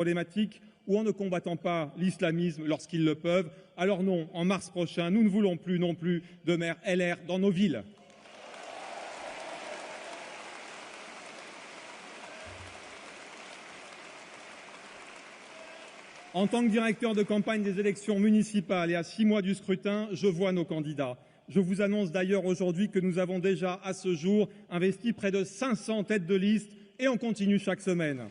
problématique ou en ne combattant pas l'islamisme lorsqu'ils le peuvent. Alors non, en mars prochain, nous ne voulons plus non plus de maires LR dans nos villes. En tant que directeur de campagne des élections municipales et à 6 mois du scrutin, je vois nos candidats. Je vous annonce d'ailleurs aujourd'hui que nous avons déjà, à ce jour, investi près de 500 têtes de liste et on continue chaque semaine.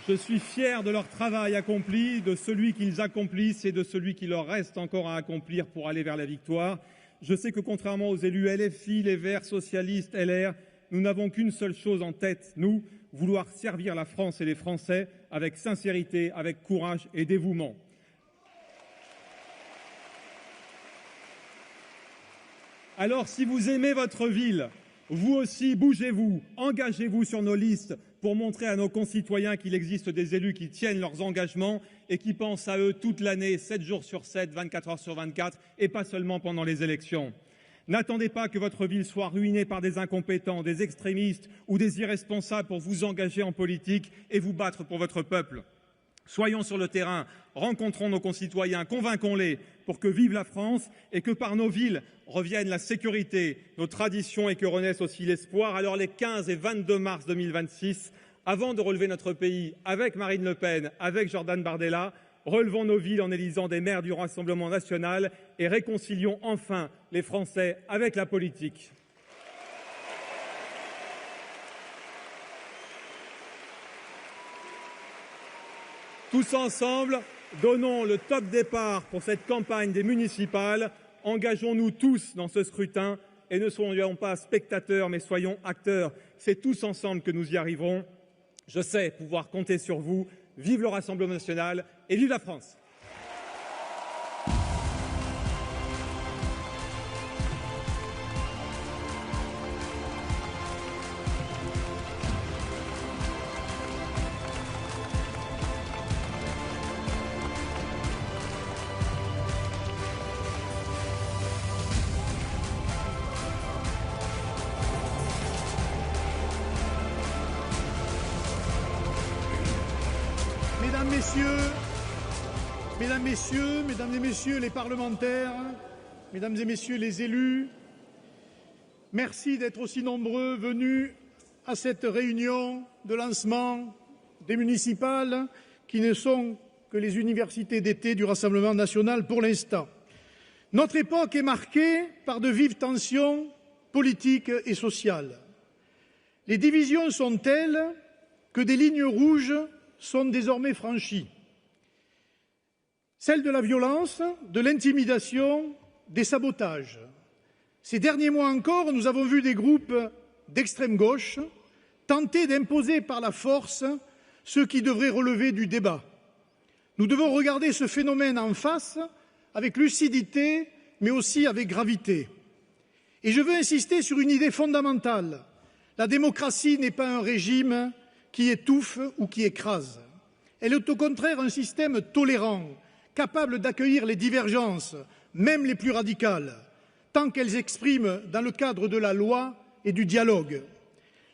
Je suis fier de leur travail accompli, de celui qu'ils accomplissent et de celui qu'il leur reste encore à accomplir pour aller vers la victoire. Je sais que contrairement aux élus LFI, les Verts, socialistes, LR, nous n'avons qu'une seule chose en tête, nous, vouloir servir la France et les Français avec sincérité, avec courage et dévouement. Alors, si vous aimez votre ville, vous aussi, bougez-vous, engagez-vous sur nos listes pour montrer à nos concitoyens qu'il existe des élus qui tiennent leurs engagements et qui pensent à eux toute l'année, 7 jours sur 7, 24 heures sur 24, et pas seulement pendant les élections. N'attendez pas que votre ville soit ruinée par des incompétents, des extrémistes ou des irresponsables pour vous engager en politique et vous battre pour votre peuple. Soyons sur le terrain, rencontrons nos concitoyens, convainquons-les pour que vive la France et que par nos villes revienne la sécurité, nos traditions et que renaisse aussi l'espoir. Alors les 15 et 22 mars 2026, avant de relever notre pays avec Marine Le Pen, avec Jordan Bardella, relevons nos villes en élisant des maires du Rassemblement national et réconcilions enfin les Français avec la politique. Tous ensemble, donnons le top départ pour cette campagne des municipales. Engageons-nous tous dans ce scrutin et ne soyons pas spectateurs, mais soyons acteurs. C'est tous ensemble que nous y arriverons. Je sais pouvoir compter sur vous. Vive le Rassemblement national et vive la France! Mesdames et messieurs les parlementaires, mesdames et messieurs les élus, merci d'être aussi nombreux venus à cette réunion de lancement des municipales qui ne sont que les universités d'été du Rassemblement national pour l'instant. Notre époque est marquée par de vives tensions politiques et sociales. Les divisions sont telles que des lignes rouges sont désormais franchies. Celle de la violence, de l'intimidation, des sabotages. Ces derniers mois encore, nous avons vu des groupes d'extrême gauche tenter d'imposer par la force ce qui devrait relever du débat. Nous devons regarder ce phénomène en face avec lucidité, mais aussi avec gravité. Et je veux insister sur une idée fondamentale. La démocratie n'est pas un régime qui étouffe ou qui écrase. Elle est au contraire un système tolérant, capable d'accueillir les divergences, même les plus radicales, tant qu'elles s'expriment dans le cadre de la loi et du dialogue.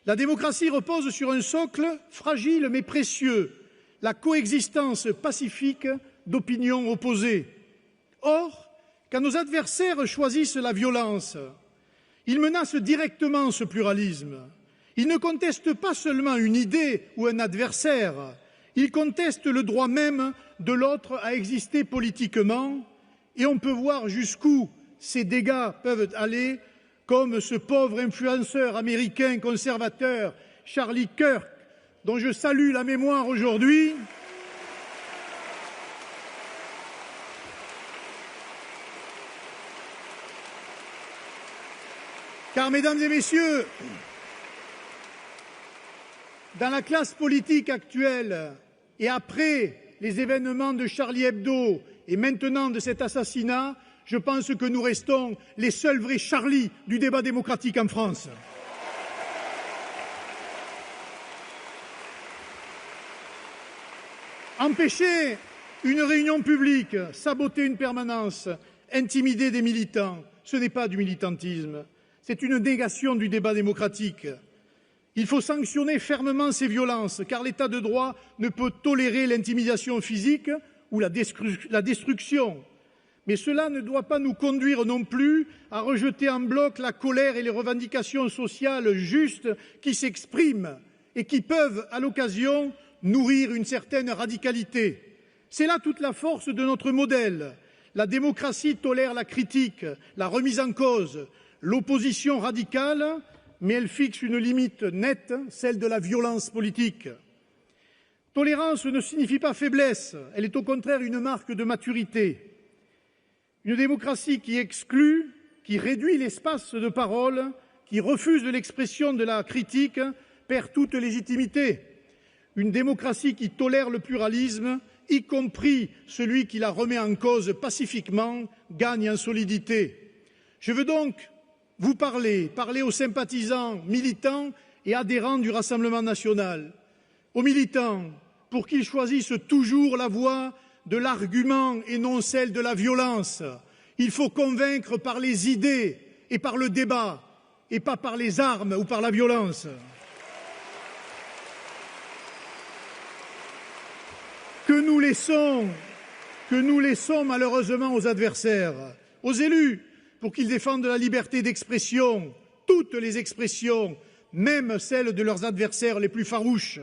La démocratie repose sur un socle fragile mais précieux, la coexistence pacifique d'opinions opposées. Or, quand nos adversaires choisissent la violence, ils menacent directement ce pluralisme. Ils ne contestent pas seulement une idée ou un adversaire, ils contestent le droit même de l'autre à exister politiquement, et on peut voir jusqu'où ces dégâts peuvent aller, comme ce pauvre influenceur américain conservateur, Charlie Kirk, dont je salue la mémoire aujourd'hui, car, mesdames et messieurs, dans la classe politique actuelle et après les événements de Charlie Hebdo et maintenant de cet assassinat, je pense que nous restons les seuls vrais Charlie du débat démocratique en France. Empêcher une réunion publique, saboter une permanence, intimider des militants, ce n'est pas du militantisme, c'est une négation du débat démocratique. Il faut sanctionner fermement ces violences, car l'État de droit ne peut tolérer l'intimidation physique ou la destruction. Mais cela ne doit pas nous conduire non plus à rejeter en bloc la colère et les revendications sociales justes qui s'expriment et qui peuvent, à l'occasion, nourrir une certaine radicalité. C'est là toute la force de notre modèle. La démocratie tolère la critique, la remise en cause, l'opposition radicale, mais elle fixe une limite nette, celle de la violence politique. Tolérance ne signifie pas faiblesse, elle est au contraire une marque de maturité. Une démocratie qui exclut, qui réduit l'espace de parole, qui refuse l'expression de la critique, perd toute légitimité. Une démocratie qui tolère le pluralisme, y compris celui qui la remet en cause pacifiquement, gagne en solidité. Je veux donc vous parler aux sympathisants, militants et adhérents du Rassemblement national, aux militants, pour qu'ils choisissent toujours la voie de l'argument et non celle de la violence. Il faut convaincre par les idées et par le débat, et pas par les armes ou par la violence. Que nous laissons malheureusement aux adversaires, aux élus, pour qu'ils défendent la liberté d'expression, toutes les expressions, même celles de leurs adversaires les plus farouches.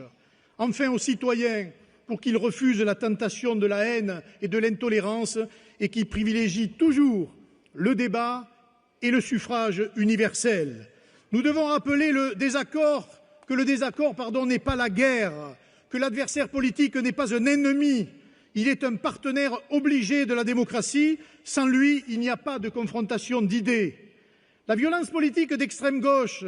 Enfin, aux citoyens, pour qu'ils refusent la tentation de la haine et de l'intolérance et qu'ils privilégient toujours le débat et le suffrage universel. Nous devons rappeler que le désaccord n'est pas la guerre, que l'adversaire politique n'est pas un ennemi, il est un partenaire obligé de la démocratie. Sans lui, il n'y a pas de confrontation d'idées. La violence politique d'extrême gauche,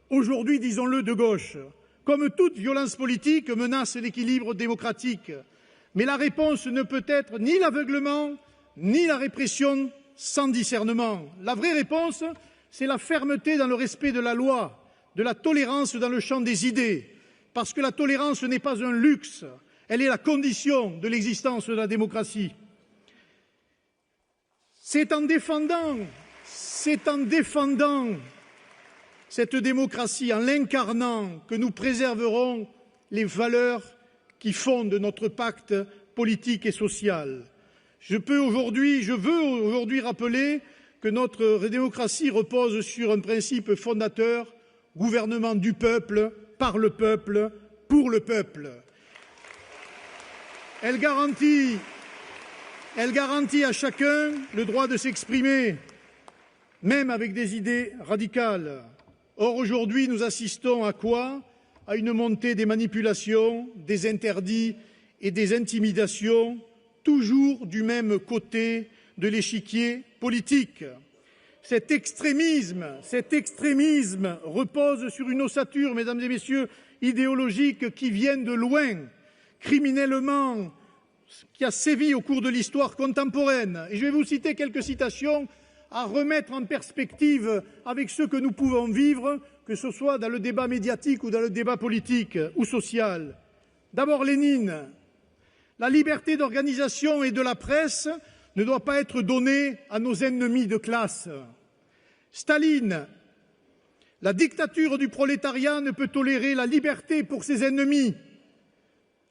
aujourd'hui disons-le de gauche, comme toute violence politique, menace l'équilibre démocratique. Mais la réponse ne peut être ni l'aveuglement, ni la répression sans discernement. La vraie réponse, c'est la fermeté dans le respect de la loi, de la tolérance dans le champ des idées. Parce que la tolérance n'est pas un luxe, elle est la condition de l'existence de la démocratie. C'est en défendant cette démocratie, en l'incarnant, que nous préserverons les valeurs qui fondent notre pacte politique et social. Je veux aujourd'hui rappeler que notre démocratie repose sur un principe fondateur, gouvernement du peuple, par le peuple, pour le peuple. Elle garantit à chacun le droit de s'exprimer, même avec des idées radicales. Or, aujourd'hui, nous assistons à quoi? À une montée des manipulations, des interdits et des intimidations, toujours du même côté de l'échiquier politique. Cet extrémisme repose sur une ossature, mesdames et messieurs, idéologique qui vient de loin, criminellement, qui a sévi au cours de l'histoire contemporaine. Et je vais vous citer quelques citations à remettre en perspective avec ce que nous pouvons vivre, que ce soit dans le débat médiatique ou dans le débat politique ou social. D'abord, Lénine. La liberté d'organisation et de la presse ne doit pas être donnée à nos ennemis de classe. Staline. La dictature du prolétariat ne peut tolérer la liberté pour ses ennemis.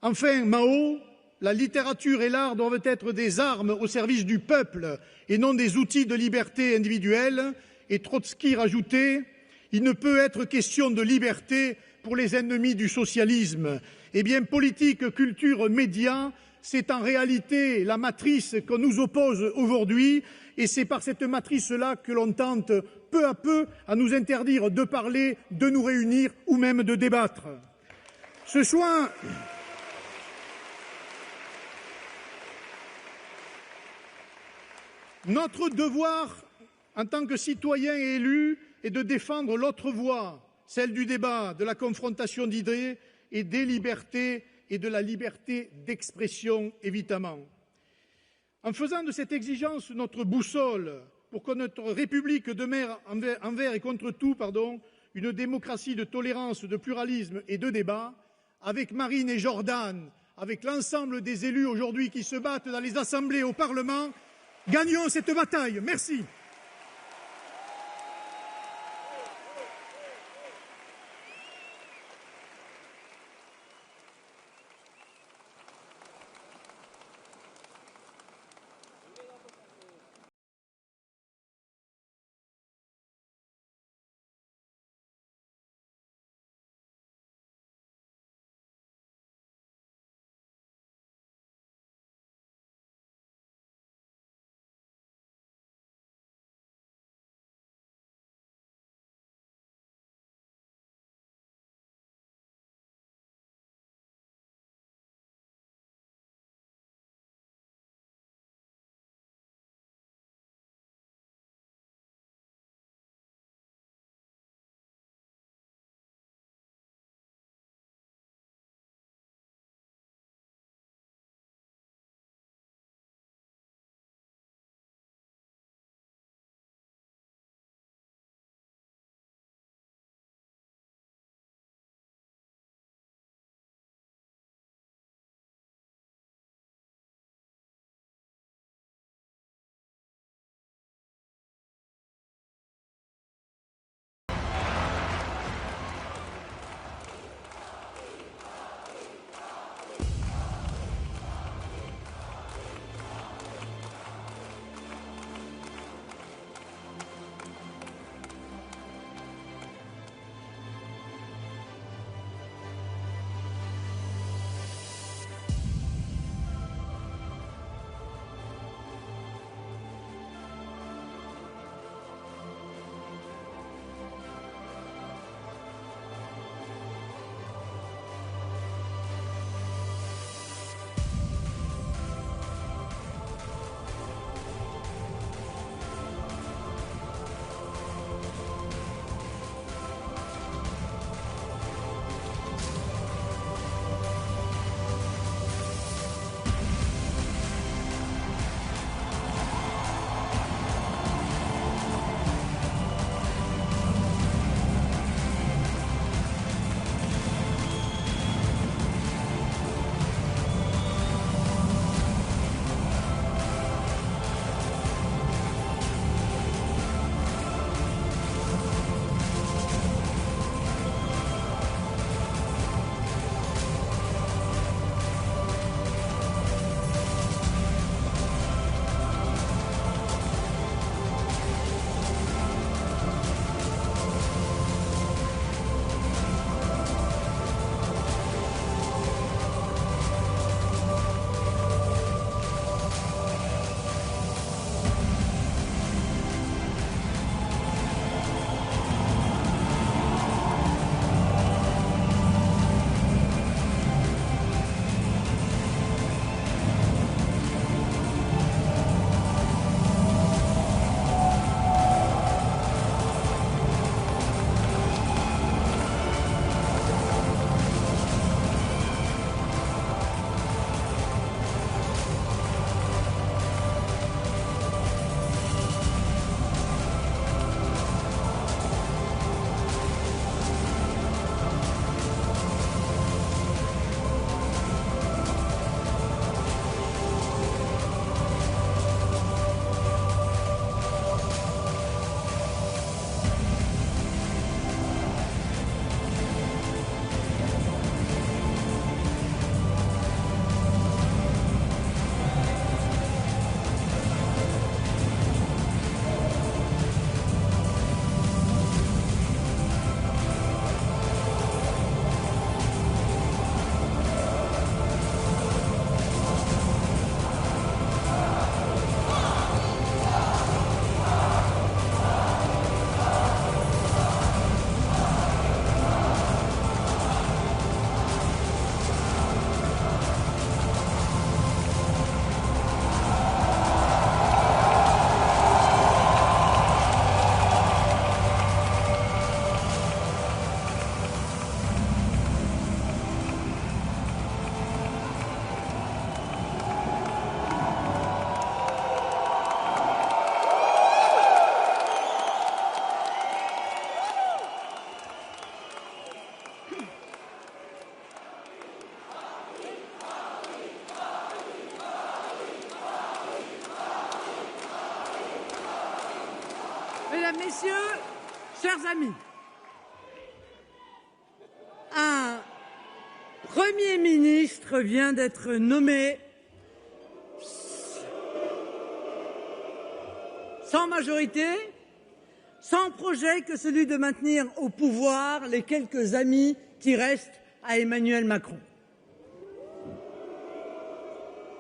Enfin, Mao. La littérature et l'art doivent être des armes au service du peuple et non des outils de liberté individuelle. Et Trotsky rajoutait « Il ne peut être question de liberté pour les ennemis du socialisme ». Eh bien, politique, culture, médias, c'est en réalité la matrice qu'on nous oppose aujourd'hui et c'est par cette matrice-là que l'on tente peu à peu à nous interdire de parler, de nous réunir ou même de débattre. Ce choix... Notre devoir, en tant que citoyens et élus, est de défendre l'autre voie, celle du débat, de la confrontation d'idées et des libertés et de la liberté d'expression, évidemment. En faisant de cette exigence notre boussole pour que notre République demeure envers et contre tout, une démocratie de tolérance, de pluralisme et de débat, avec Marine et Jordan, avec l'ensemble des élus aujourd'hui qui se battent dans les assemblées au Parlement, gagnons cette bataille. Merci. Messieurs, chers amis, un Premier ministre vient d'être nommé sans majorité, sans projet que celui de maintenir au pouvoir les quelques amis qui restent à Emmanuel Macron.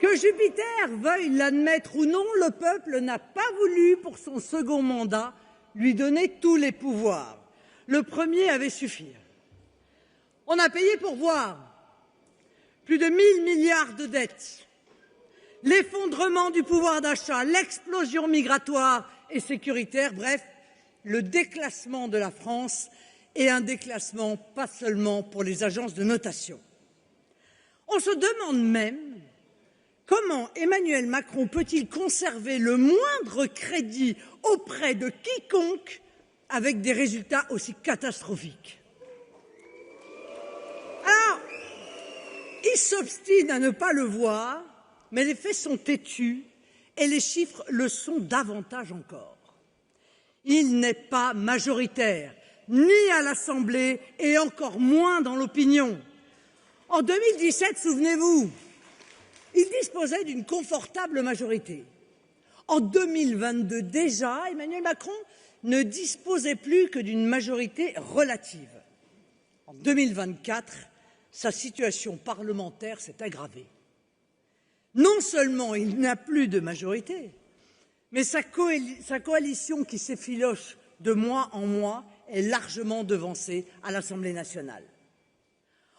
Que Jupiter veuille l'admettre ou non, le peuple n'a pas voulu, pour son second mandat, lui donner tous les pouvoirs. Le premier avait suffi. On a payé pour voir. Plus de 1 000 milliards de dettes, l'effondrement du pouvoir d'achat, l'explosion migratoire et sécuritaire, bref, le déclassement de la France et un déclassement pas seulement pour les agences de notation. On se demande même comment Emmanuel Macron peut-il conserver le moindre crédit auprès de quiconque avec des résultats aussi catastrophiques. Alors, il s'obstine à ne pas le voir, mais les faits sont têtus et les chiffres le sont davantage encore. Il n'est pas majoritaire, ni à l'Assemblée et encore moins dans l'opinion. En 2017, souvenez-vous, il disposait d'une confortable majorité. En 2022, déjà, Emmanuel Macron ne disposait plus que d'une majorité relative. En 2024, sa situation parlementaire s'est aggravée. Non seulement il n'a plus de majorité, mais sa coalition qui s'effiloche de mois en mois est largement devancée à l'Assemblée nationale.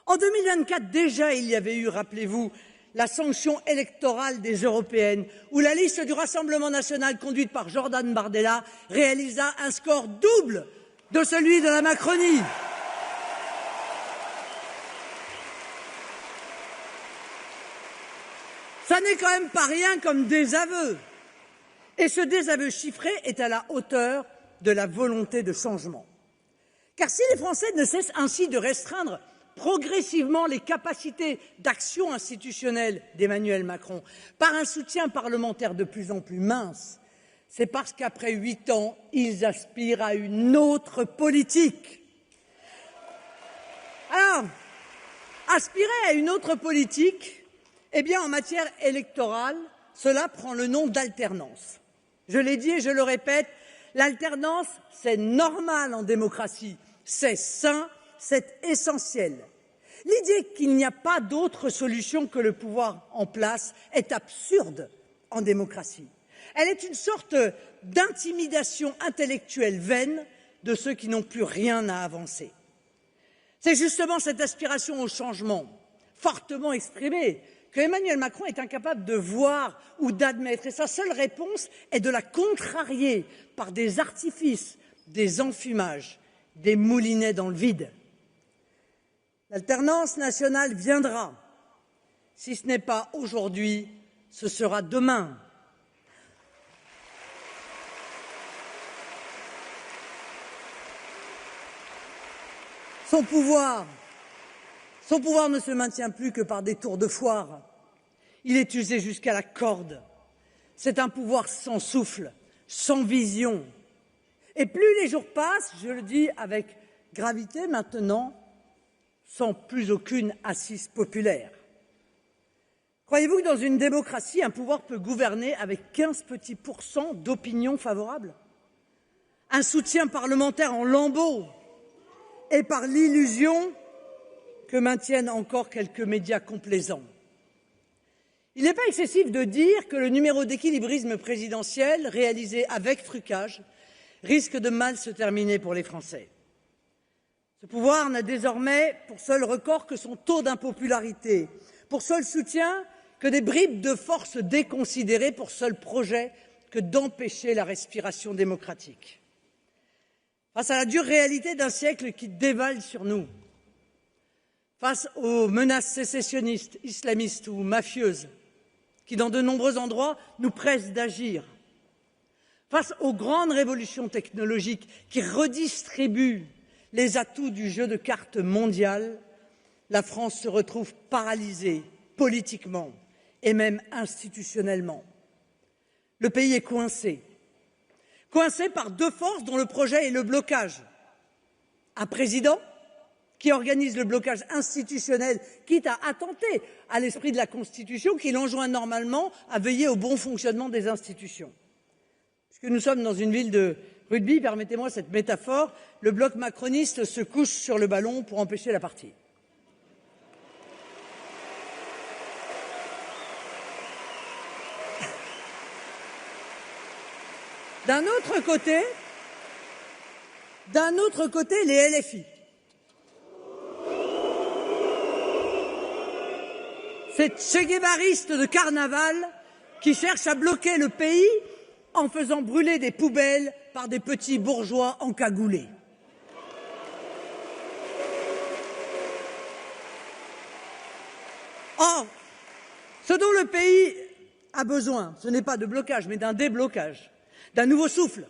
En 2024, déjà, il y avait eu, rappelez-vous, la sanction électorale des européennes, où la liste du Rassemblement national conduite par Jordan Bardella réalisa un score double de celui de la Macronie. Ça n'est quand même pas rien comme désaveu. Et ce désaveu chiffré est à la hauteur de la volonté de changement. Car si les Français ne cessent ainsi de restreindre progressivement les capacités d'action institutionnelle d'Emmanuel Macron par un soutien parlementaire de plus en plus mince, c'est parce qu'après 8 ans, ils aspirent à une autre politique. Alors, aspirer à une autre politique, eh bien, en matière électorale, cela prend le nom d'alternance. Je l'ai dit et je le répète, l'alternance, c'est normal en démocratie, c'est sain, c'est essentiel. L'idée qu'il n'y a pas d'autre solution que le pouvoir en place est absurde en démocratie. Elle est une sorte d'intimidation intellectuelle vaine de ceux qui n'ont plus rien à avancer. C'est justement cette aspiration au changement, fortement exprimée, que Emmanuel Macron est incapable de voir ou d'admettre. Et sa seule réponse est de la contrarier par des artifices, des enfumages, des moulinets dans le vide. L'alternance nationale viendra. Si ce n'est pas aujourd'hui, ce sera demain. Son pouvoir ne se maintient plus que par des tours de foire. Il est usé jusqu'à la corde. C'est un pouvoir sans souffle, sans vision. Et plus les jours passent, je le dis avec gravité maintenant, sans plus aucune assise populaire. Croyez-vous que dans une démocratie, un pouvoir peut gouverner avec 15 petits % d'opinion favorable? Un soutien parlementaire en lambeaux et par l'illusion que maintiennent encore quelques médias complaisants. Il n'est pas excessif de dire que le numéro d'équilibrisme présidentiel réalisé avec trucage risque de mal se terminer pour les Français. Ce pouvoir n'a désormais pour seul record que son taux d'impopularité, pour seul soutien que des bribes de force déconsidérées, pour seul projet que d'empêcher la respiration démocratique. Face à la dure réalité d'un siècle qui dévale sur nous, face aux menaces sécessionnistes, islamistes ou mafieuses, qui dans de nombreux endroits nous pressent d'agir, face aux grandes révolutions technologiques qui redistribuent les atouts du jeu de cartes mondial, la France se retrouve paralysée politiquement et même institutionnellement. Le pays est coincé coincé par deux forces dont le projet est le blocage. Un président qui organise le blocage institutionnel, quitte à attenter à l'esprit de la Constitution, qui l'enjoint normalement à veiller au bon fonctionnement des institutions. Puisque nous sommes dans une ville de rugby, permettez-moi cette métaphore, le bloc macroniste se couche sur le ballon pour empêcher la partie. D'un autre côté, les LFI. Ces tchéguévaristes de carnaval qui cherchent à bloquer le pays en faisant brûler des poubelles par des petits bourgeois encagoulés. Or, ce dont le pays a besoin, ce n'est pas de blocage, mais d'un déblocage, d'un nouveau souffle,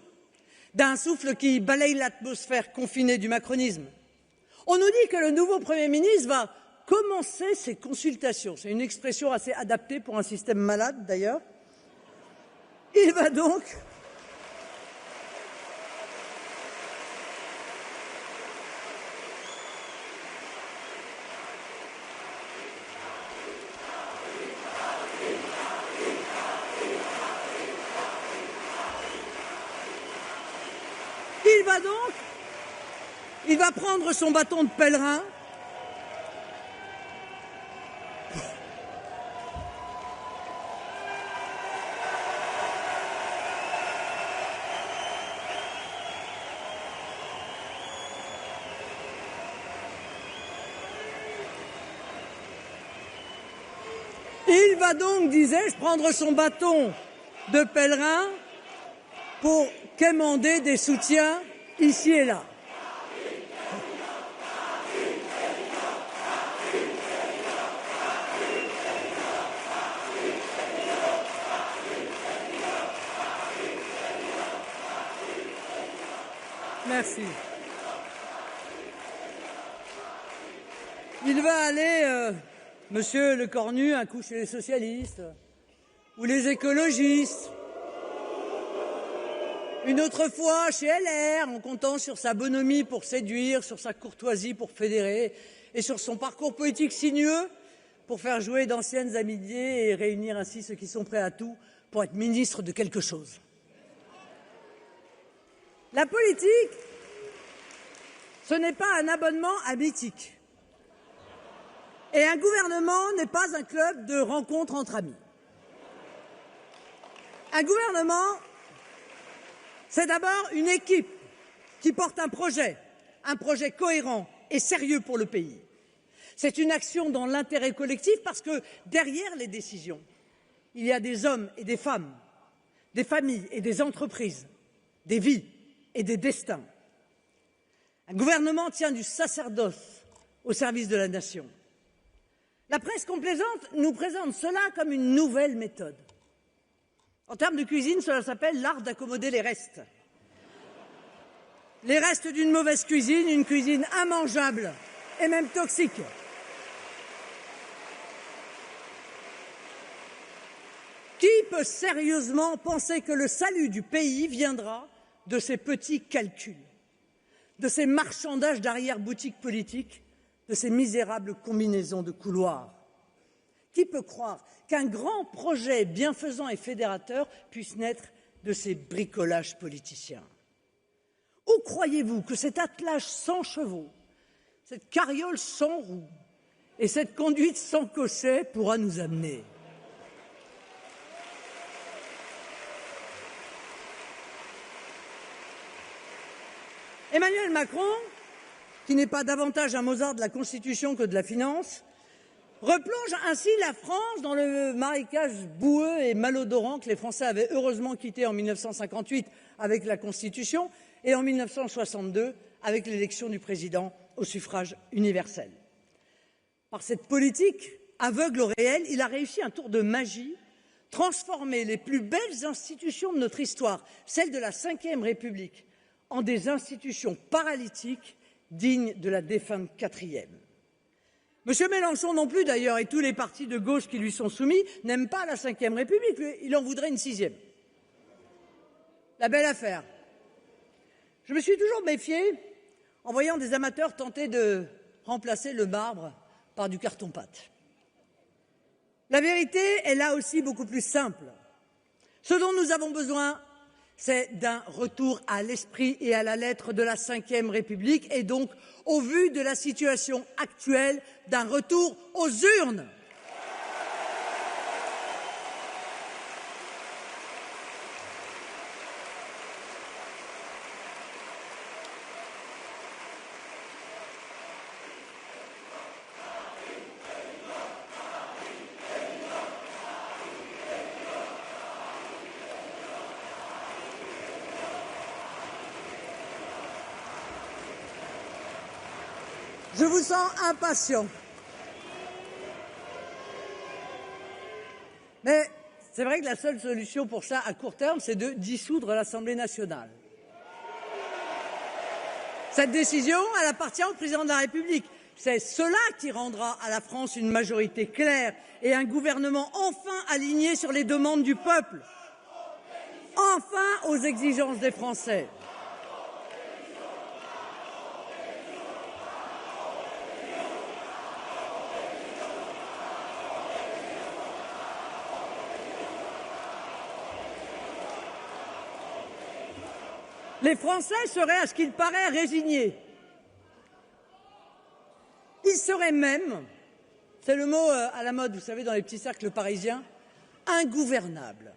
d'un souffle qui balaye l'atmosphère confinée du macronisme. On nous dit que le nouveau Premier ministre va commencer ses consultations. C'est une expression assez adaptée pour un système malade, d'ailleurs. Il va donc il va prendre son bâton de pèlerin Il va donc, disais-je, prendre son bâton de pèlerin pour quémander des soutiens ici et là. Merci. Il va aller, Monsieur Lecornu, un coup chez les socialistes ou les écologistes, une autre fois chez LR, en comptant sur sa bonhomie pour séduire, sur sa courtoisie pour fédérer et sur son parcours politique sinueux pour faire jouer d'anciennes amitiés et réunir ainsi ceux qui sont prêts à tout pour être ministre de quelque chose. La politique, ce n'est pas un abonnement à mythique. Et un gouvernement n'est pas un club de rencontres entre amis. Un gouvernement, c'est d'abord une équipe qui porte un projet cohérent et sérieux pour le pays. C'est une action dans l'intérêt collectif parce que derrière les décisions, il y a des hommes et des femmes, des familles et des entreprises, des vies et des destins. Un gouvernement tient du sacerdoce au service de la nation. La presse complaisante nous présente cela comme une nouvelle méthode. En termes de cuisine, cela s'appelle l'art d'accommoder les restes. Les restes d'une mauvaise cuisine, une cuisine immangeable et même toxique. Qui peut sérieusement penser que le salut du pays viendra de ces petits calculs, de ces marchandages d'arrière-boutique politique, de ces misérables combinaisons de couloirs? Qui peut croire qu'un grand projet bienfaisant et fédérateur puisse naître de ces bricolages politiciens? Où croyez-vous que cet attelage sans chevaux, cette carriole sans roues et cette conduite sans cocher pourra nous amener? Emmanuel Macron, qui n'est pas davantage un Mozart de la Constitution que de la finance, replonge ainsi la France dans le marécage boueux et malodorant que les Français avaient heureusement quitté en 1958 avec la Constitution et en 1962 avec l'élection du président au suffrage universel. Par cette politique aveugle au réel, il a réussi un tour de magie, transformer les plus belles institutions de notre histoire, celles de la Ve République, en des institutions paralytiques dignes de la défunte quatrième. M. Mélenchon non plus, d'ailleurs, et tous les partis de gauche qui lui sont soumis, n'aiment pas la Ve République. Il en voudrait une sixième. La belle affaire. Je me suis toujours méfiée en voyant des amateurs tenter de remplacer le marbre par du carton-pâte. La vérité est là aussi beaucoup plus simple. Ce dont nous avons besoin, c'est d'un retour à l'esprit et à la lettre de la Ve République et donc, au vu de la situation actuelle, d'un retour aux urnes. Je vous sens impatient. Mais c'est vrai que la seule solution pour ça, à court terme, c'est de dissoudre l'Assemblée nationale. Cette décision, elle appartient au président de la République. C'est cela qui rendra à la France une majorité claire et un gouvernement enfin aligné sur les demandes du peuple, enfin aux exigences des Français. Les Français seraient, à ce qu'il paraît, résignés. Ils seraient même, c'est le mot à la mode, vous savez, dans les petits cercles parisiens, ingouvernables.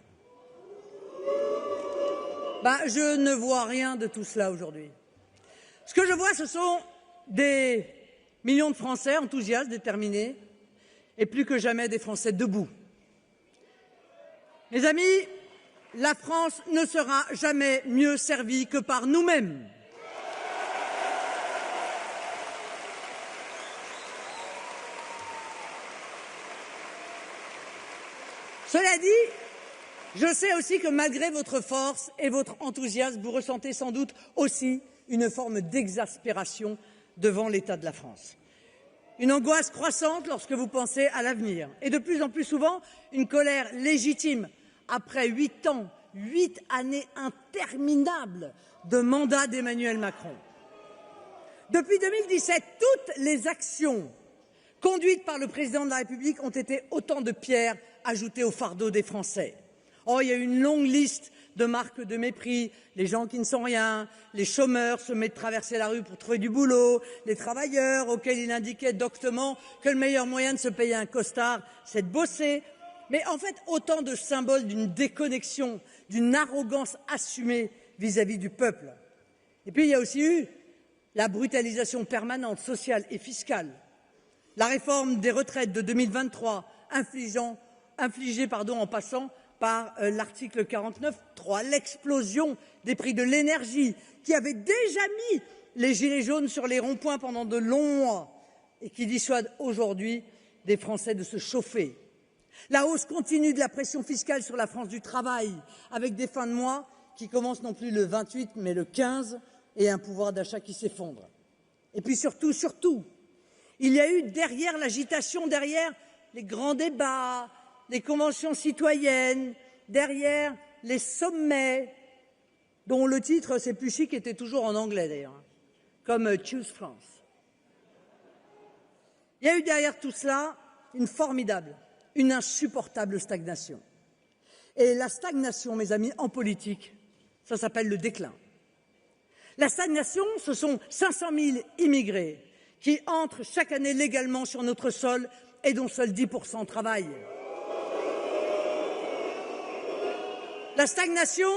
Je ne vois rien de tout cela aujourd'hui. Ce que je vois, ce sont des millions de Français enthousiastes, déterminés, et plus que jamais des Français debout. Mes amis, la France ne sera jamais mieux servie que par nous-mêmes. Cela dit, je sais aussi que malgré votre force et votre enthousiasme, vous ressentez sans doute aussi une forme d'exaspération devant l'état de la France. Une angoisse croissante lorsque vous pensez à l'avenir et de plus en plus souvent une colère légitime après 8 ans, 8 années interminables de mandat d'Emmanuel Macron. Depuis 2017, toutes les actions conduites par le président de la République ont été autant de pierres ajoutées au fardeau des Français. Il y a une longue liste de marques de mépris, les gens qui ne sont rien, les chômeurs se mettent à traverser la rue pour trouver du boulot, les travailleurs auxquels il indiquait doctement que le meilleur moyen de se payer un costard, c'est de bosser. Mais en fait, autant de symboles d'une déconnexion, d'une arrogance assumée vis-à-vis du peuple. Et puis, il y a aussi eu la brutalisation permanente, sociale et fiscale. La réforme des retraites de 2023, infligée en passant par l'article 49.3, l'explosion des prix de l'énergie, qui avait déjà mis les gilets jaunes sur les ronds-points pendant de longs mois et qui dissuade aujourd'hui des Français de se chauffer. La hausse continue de la pression fiscale sur la France du travail, avec des fins de mois qui commencent non plus le 28 mais le 15 et un pouvoir d'achat qui s'effondre. Et puis surtout, il y a eu derrière l'agitation, derrière les grands débats, les conventions citoyennes, derrière les sommets, dont le titre, c'est plus chic, était toujours en anglais d'ailleurs, comme Choose France. Il y a eu derrière tout cela une formidable, une insupportable stagnation. Et la stagnation, mes amis, en politique, ça s'appelle le déclin. La stagnation, ce sont 500 000 immigrés qui entrent chaque année légalement sur notre sol et dont seuls 10% travaillent. La stagnation,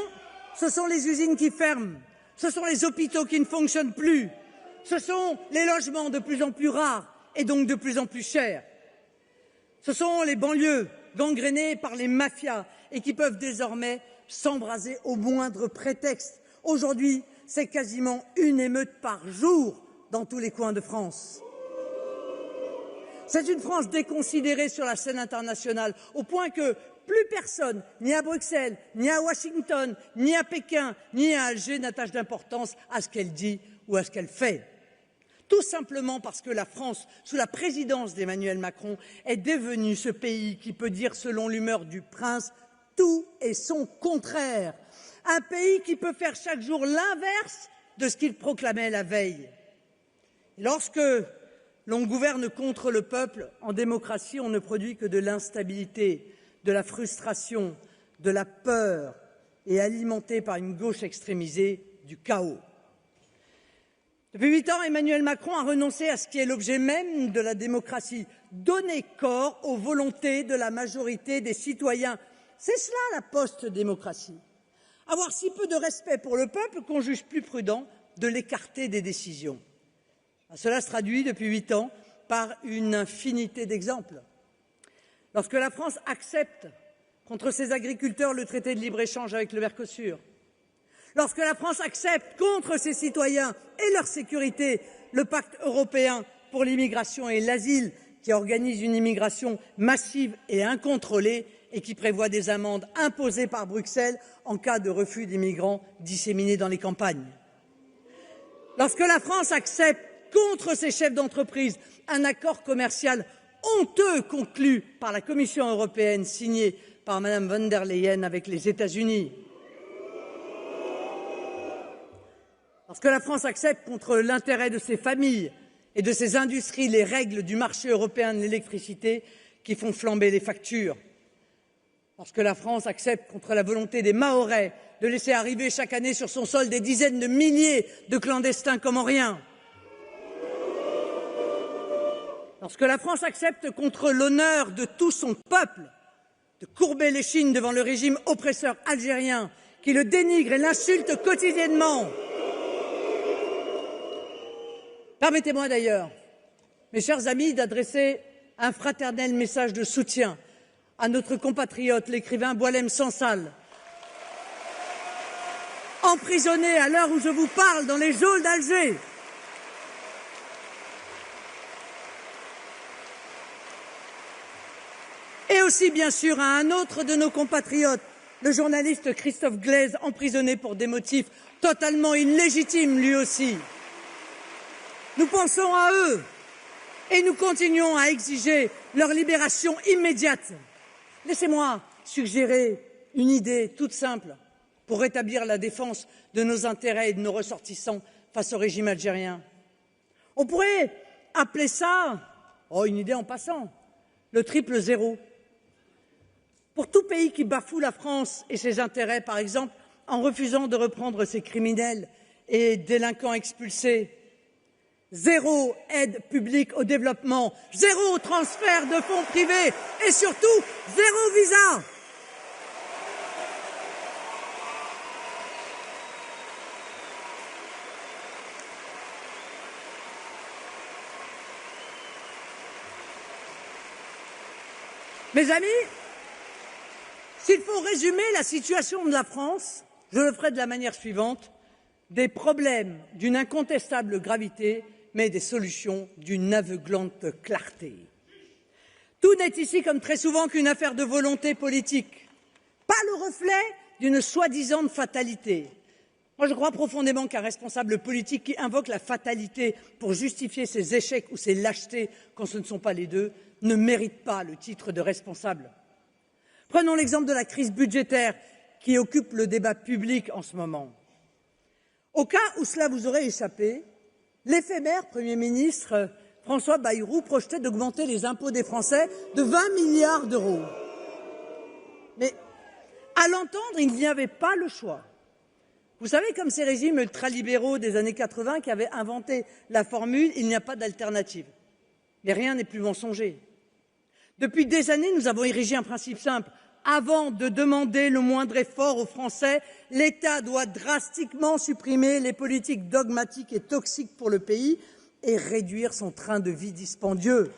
ce sont les usines qui ferment, ce sont les hôpitaux qui ne fonctionnent plus, ce sont les logements de plus en plus rares et donc de plus en plus chers. Ce sont les banlieues gangrénées par les mafias et qui peuvent désormais s'embraser au moindre prétexte. Aujourd'hui, c'est quasiment une émeute par jour dans tous les coins de France. C'est une France déconsidérée sur la scène internationale, au point que plus personne, ni à Bruxelles, ni à Washington, ni à Pékin, ni à Alger, n'attache d'importance à ce qu'elle dit ou à ce qu'elle fait. Tout simplement parce que la France, sous la présidence d'Emmanuel Macron, est devenue ce pays qui peut dire, selon l'humeur du prince, tout et son contraire. Un pays qui peut faire chaque jour l'inverse de ce qu'il proclamait la veille. Et lorsque l'on gouverne contre le peuple, en démocratie, on ne produit que de l'instabilité, de la frustration, de la peur et alimenté par une gauche extrémisée, du chaos. Depuis 8 ans, Emmanuel Macron a renoncé à ce qui est l'objet même de la démocratie, donner corps aux volontés de la majorité des citoyens. C'est cela la post-démocratie. Avoir si peu de respect pour le peuple qu'on juge plus prudent de l'écarter des décisions. Cela se traduit depuis 8 ans par une infinité d'exemples. Lorsque la France accepte contre ses agriculteurs le traité de libre-échange avec le Mercosur, lorsque la France accepte contre ses citoyens et leur sécurité le pacte européen pour l'immigration et l'asile qui organise une immigration massive et incontrôlée et qui prévoit des amendes imposées par Bruxelles en cas de refus d'immigrants disséminés dans les campagnes. Lorsque la France accepte contre ses chefs d'entreprise un accord commercial honteux conclu par la Commission européenne signé par Mme von der Leyen avec les États-Unis. Lorsque la France accepte contre l'intérêt de ses familles et de ses industries les règles du marché européen de l'électricité qui font flamber les factures. Lorsque la France accepte contre la volonté des Mahorais de laisser arriver chaque année sur son sol des dizaines de milliers de clandestins comme en rien. Lorsque la France accepte contre l'honneur de tout son peuple de courber l'échine devant le régime oppresseur algérien qui le dénigre et l'insulte quotidiennement. Permettez-moi d'ailleurs, mes chers amis, d'adresser un fraternel message de soutien à notre compatriote, l'écrivain Boualem Sansal, emprisonné à l'heure où je vous parle dans les geôles d'Alger. Et aussi, bien sûr, à un autre de nos compatriotes, le journaliste Christophe Glaise, emprisonné pour des motifs totalement illégitimes lui aussi. Nous pensons à eux et nous continuons à exiger leur libération immédiate. Laissez-moi suggérer une idée toute simple pour rétablir la défense de nos intérêts et de nos ressortissants face au régime algérien. On pourrait appeler ça, une idée en passant, le triple zéro. Pour tout pays qui bafoue la France et ses intérêts, par exemple, en refusant de reprendre ses criminels et délinquants expulsés, 0 aide publique au développement, 0 transfert de fonds privés et surtout 0 visa. Mes amis, s'il faut résumer la situation de la France, je le ferai de la manière suivante: des problèmes d'une incontestable gravité, mais des solutions d'une aveuglante clarté. Tout n'est ici, comme très souvent, qu'une affaire de volonté politique, pas le reflet d'une soi-disant fatalité. Moi, je crois profondément qu'un responsable politique qui invoque la fatalité pour justifier ses échecs ou ses lâchetés, quand ce ne sont pas les deux, ne mérite pas le titre de responsable. Prenons l'exemple de la crise budgétaire qui occupe le débat public en ce moment. Au cas où cela vous aurait échappé, l'éphémère Premier ministre François Bayrou projetait d'augmenter les impôts des Français de 20 milliards d'euros. Mais à l'entendre, il n'y avait pas le choix. Vous savez, comme ces régimes ultralibéraux des années 80 qui avaient inventé la formule « il n'y a pas d'alternative ». Mais rien n'est plus mensonger. Depuis des années, nous avons érigé un principe simple. Avant de demander le moindre effort aux Français, l'État doit drastiquement supprimer les politiques dogmatiques et toxiques pour le pays et réduire son train de vie dispendieux.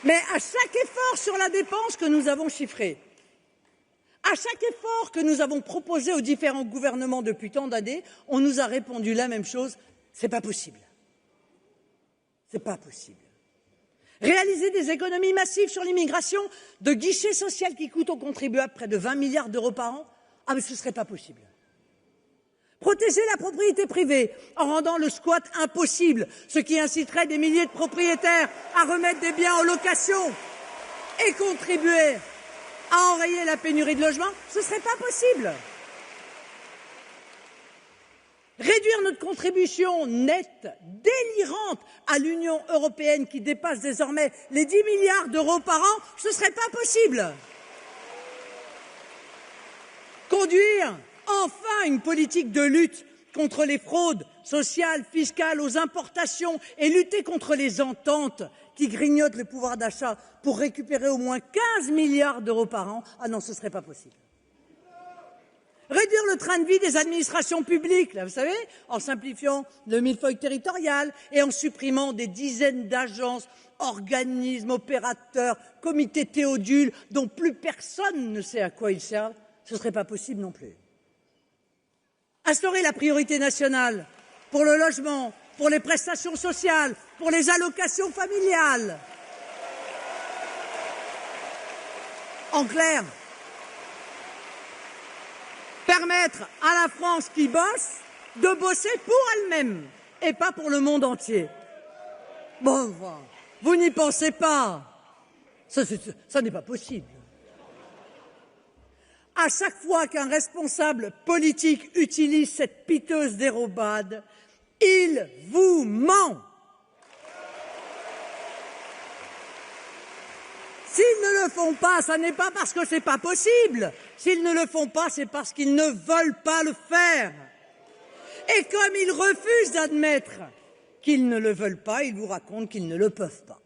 Mais à chaque effort sur la dépense que nous avons chiffré, à chaque effort que nous avons proposé aux différents gouvernements depuis tant d'années, on nous a répondu la même chose: c'est pas possible. C'est pas possible. Réaliser des économies massives sur l'immigration, de guichets sociaux qui coûtent aux contribuables près de 20 milliards d'euros par an, mais ce serait pas possible. Protéger la propriété privée en rendant le squat impossible, ce qui inciterait des milliers de propriétaires à remettre des biens en location et contribuer à enrayer la pénurie de logements, ce ne serait pas possible. Réduire notre contribution nette, délirante, à l'Union européenne qui dépasse désormais les 10 milliards d'euros par an, ce ne serait pas possible. Conduire enfin une politique de lutte contre les fraudes sociales, fiscales, aux importations et lutter contre les ententes qui grignotent le pouvoir d'achat pour récupérer au moins 15 milliards d'euros par an, ah non, ce ne serait pas possible. Réduire le train de vie des administrations publiques, là, vous savez, en simplifiant le millefeuille territorial et en supprimant des dizaines d'agences, organismes, opérateurs, comités théodules dont plus personne ne sait à quoi ils servent, ce ne serait pas possible non plus. Instaurer la priorité nationale pour le logement, pour les prestations sociales, pour les allocations familiales. En clair, permettre à la France qui bosse de bosser pour elle-même et pas pour le monde entier. Bon, vous n'y pensez pas. Ça n'est pas possible. À chaque fois qu'un responsable politique utilise cette piteuse dérobade, il vous ment. S'ils ne le font pas, ce n'est pas parce que ce n'est pas possible. S'ils ne le font pas, c'est parce qu'ils ne veulent pas le faire. Et comme ils refusent d'admettre qu'ils ne le veulent pas, ils vous racontent qu'ils ne le peuvent pas.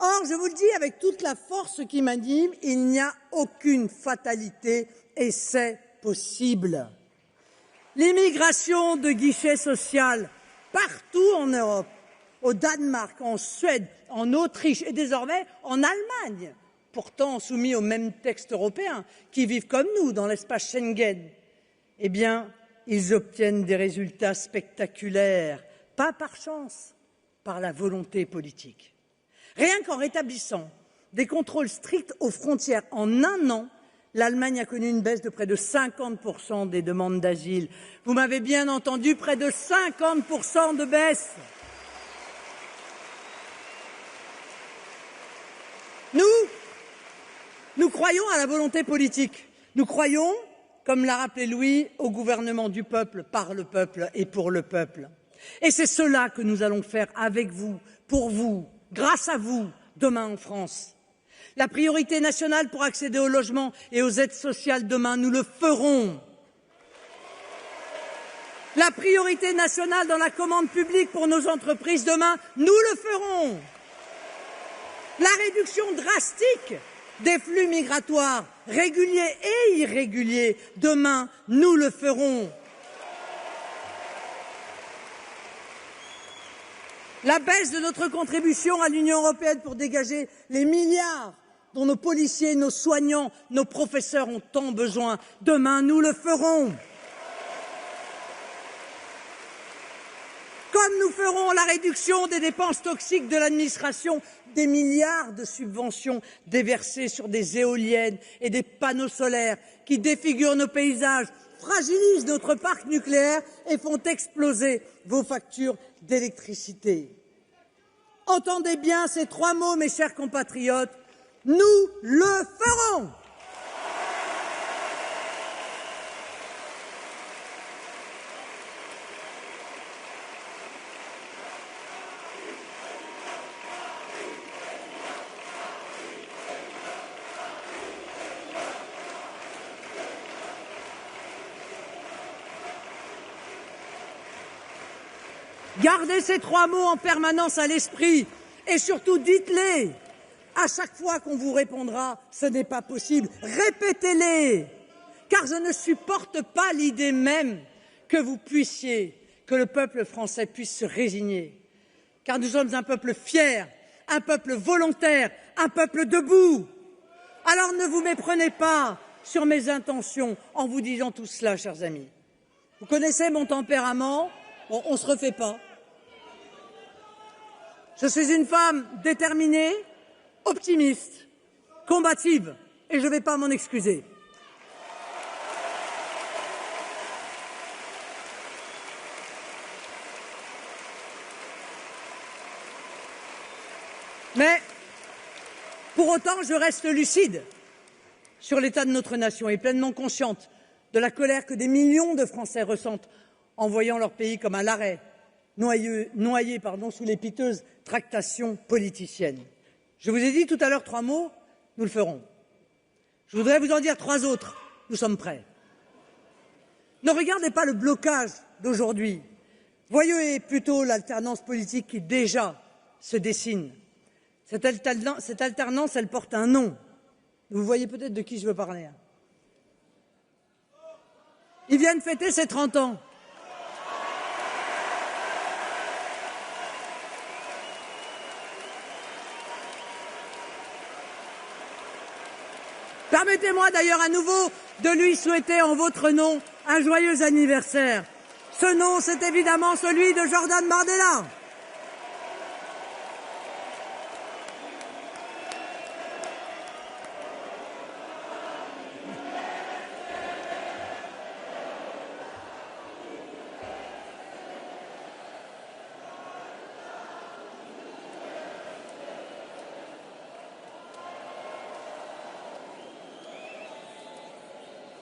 Or, je vous le dis avec toute la force qui m'anime, il n'y a aucune fatalité et c'est possible. L'immigration de guichet social partout en Europe, au Danemark, en Suède, en Autriche et désormais en Allemagne, pourtant soumis aux mêmes textes européens, qui vivent comme nous dans l'espace Schengen, eh bien, ils obtiennent des résultats spectaculaires, pas par chance, par la volonté politique. Rien qu'en rétablissant des contrôles stricts aux frontières en un an, l'Allemagne a connu une baisse de près de 50% des demandes d'asile. Vous m'avez bien entendu, près de 50% de baisse. Nous croyons à la volonté politique. Nous croyons, comme l'a rappelé Louis, au gouvernement du peuple, par le peuple et pour le peuple. Et c'est cela que nous allons faire avec vous, pour vous, grâce à vous, demain en France. La priorité nationale pour accéder au logement et aux aides sociales demain, nous le ferons. La priorité nationale dans la commande publique pour nos entreprises demain, nous le ferons. La réduction drastique des flux migratoires réguliers et irréguliers, demain, nous le ferons. La baisse de notre contribution à l'Union européenne pour dégager les milliards dont nos policiers, nos soignants, nos professeurs ont tant besoin, demain, nous le ferons. Comme nous ferons la réduction des dépenses toxiques de l'administration, des milliards de subventions déversées sur des éoliennes et des panneaux solaires qui défigurent nos paysages, fragilisent notre parc nucléaire et font exploser vos factures d'électricité. Entendez bien ces trois mots, mes chers compatriotes, nous le ferons. Gardez ces trois mots en permanence à l'esprit et surtout dites-les. À chaque fois qu'on vous répondra « ce n'est pas possible », répétez-les, car je ne supporte pas l'idée même que le peuple français puisse se résigner. Car nous sommes un peuple fier, un peuple volontaire, un peuple debout. Alors ne vous méprenez pas sur mes intentions en vous disant tout cela, chers amis. Vous connaissez mon tempérament, on ne se refait pas. Je suis une femme déterminée, optimiste, combative, et je ne vais pas m'en excuser. Mais, pour autant, je reste lucide sur l'état de notre nation et pleinement consciente de la colère que des millions de Français ressentent en voyant leur pays comme à l'arrêt, noyé sous les piteuses tractations politiciennes. Je vous ai dit tout à l'heure 3 mots, nous le ferons. Je voudrais vous en dire 3 autres, nous sommes prêts. Ne regardez pas le blocage d'aujourd'hui, voyez plutôt l'alternance politique qui déjà se dessine. Cette alternance, elle porte un nom. Vous voyez peut-être de qui je veux parler. Ils viennent fêter ses 30 ans. Permettez-moi d'ailleurs à nouveau de lui souhaiter en votre nom un joyeux anniversaire. Ce nom, c'est évidemment celui de Jordan Bardella.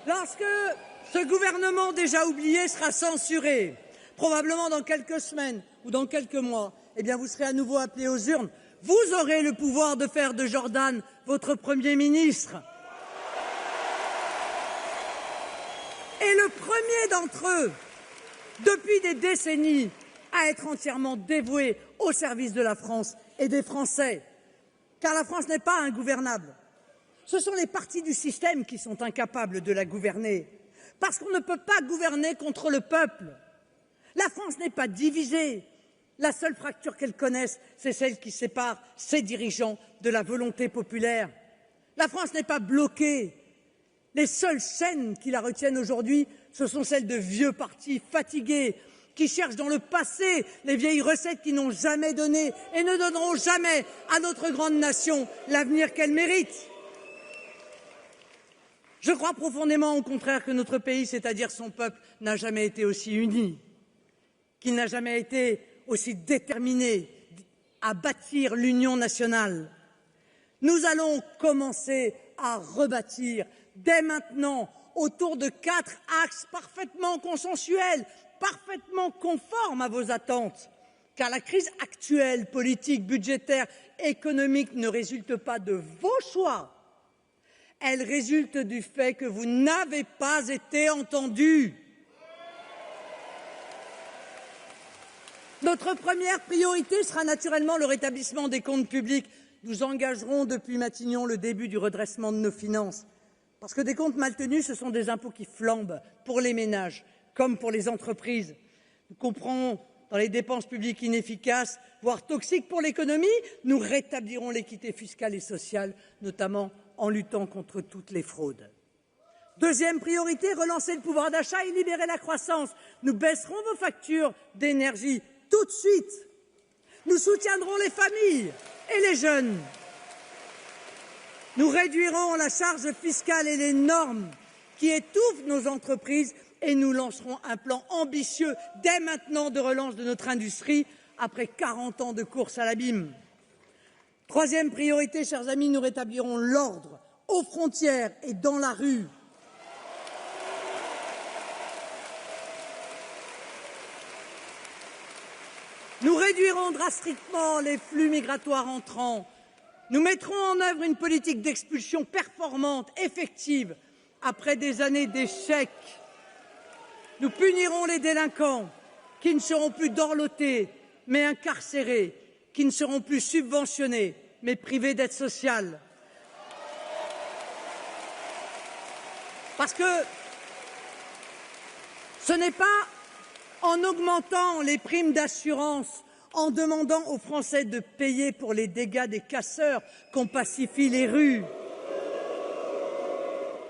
Lorsque ce gouvernement déjà oublié sera censuré, probablement dans quelques semaines ou dans quelques mois, eh bien vous serez à nouveau appelés aux urnes. Vous aurez le pouvoir de faire de Jordan votre Premier ministre. Et le premier d'entre eux, depuis des décennies, à être entièrement dévoué au service de la France et des Français. Car la France n'est pas ingouvernable. Ce sont les partis du système qui sont incapables de la gouverner, parce qu'on ne peut pas gouverner contre le peuple. La France n'est pas divisée. La seule fracture qu'elle connaisse, c'est celle qui sépare ses dirigeants de la volonté populaire. La France n'est pas bloquée. Les seules chaînes qui la retiennent aujourd'hui, ce sont celles de vieux partis fatigués, qui cherchent dans le passé les vieilles recettes qui n'ont jamais donné et ne donneront jamais à notre grande nation l'avenir qu'elle mérite. Je crois profondément, au contraire, que notre pays, c'est-à-dire son peuple, n'a jamais été aussi uni, qu'il n'a jamais été aussi déterminé à bâtir l'union nationale. Nous allons commencer à rebâtir dès maintenant autour de 4 axes parfaitement consensuels, parfaitement conformes à vos attentes, car la crise actuelle, politique, budgétaire, économique, ne résulte pas de vos choix. Elle résulte du fait que vous n'avez pas été entendus. Notre première priorité sera naturellement le rétablissement des comptes publics. Nous engagerons depuis Matignon le début du redressement de nos finances. Parce que des comptes mal tenus, ce sont des impôts qui flambent pour les ménages comme pour les entreprises. Nous couperons dans les dépenses publiques inefficaces, voire toxiques pour l'économie. Nous rétablirons l'équité fiscale et sociale, notamment en luttant contre toutes les fraudes. Deuxième priorité, relancer le pouvoir d'achat et libérer la croissance. Nous baisserons vos factures d'énergie tout de suite. Nous soutiendrons les familles et les jeunes. Nous réduirons la charge fiscale et les normes qui étouffent nos entreprises et nous lancerons un plan ambitieux dès maintenant de relance de notre industrie après 40 ans de course à l'abîme. Troisième priorité, chers amis, nous rétablirons l'ordre aux frontières et dans la rue. Nous réduirons drastiquement les flux migratoires entrants. Nous mettrons en œuvre une politique d'expulsion performante, effective, après des années d'échecs. Nous punirons les délinquants qui ne seront plus dorlotés, mais incarcérés, qui ne seront plus subventionnés, mais privés d'aide sociale. Parce que ce n'est pas en augmentant les primes d'assurance, en demandant aux Français de payer pour les dégâts des casseurs qu'on pacifie les rues.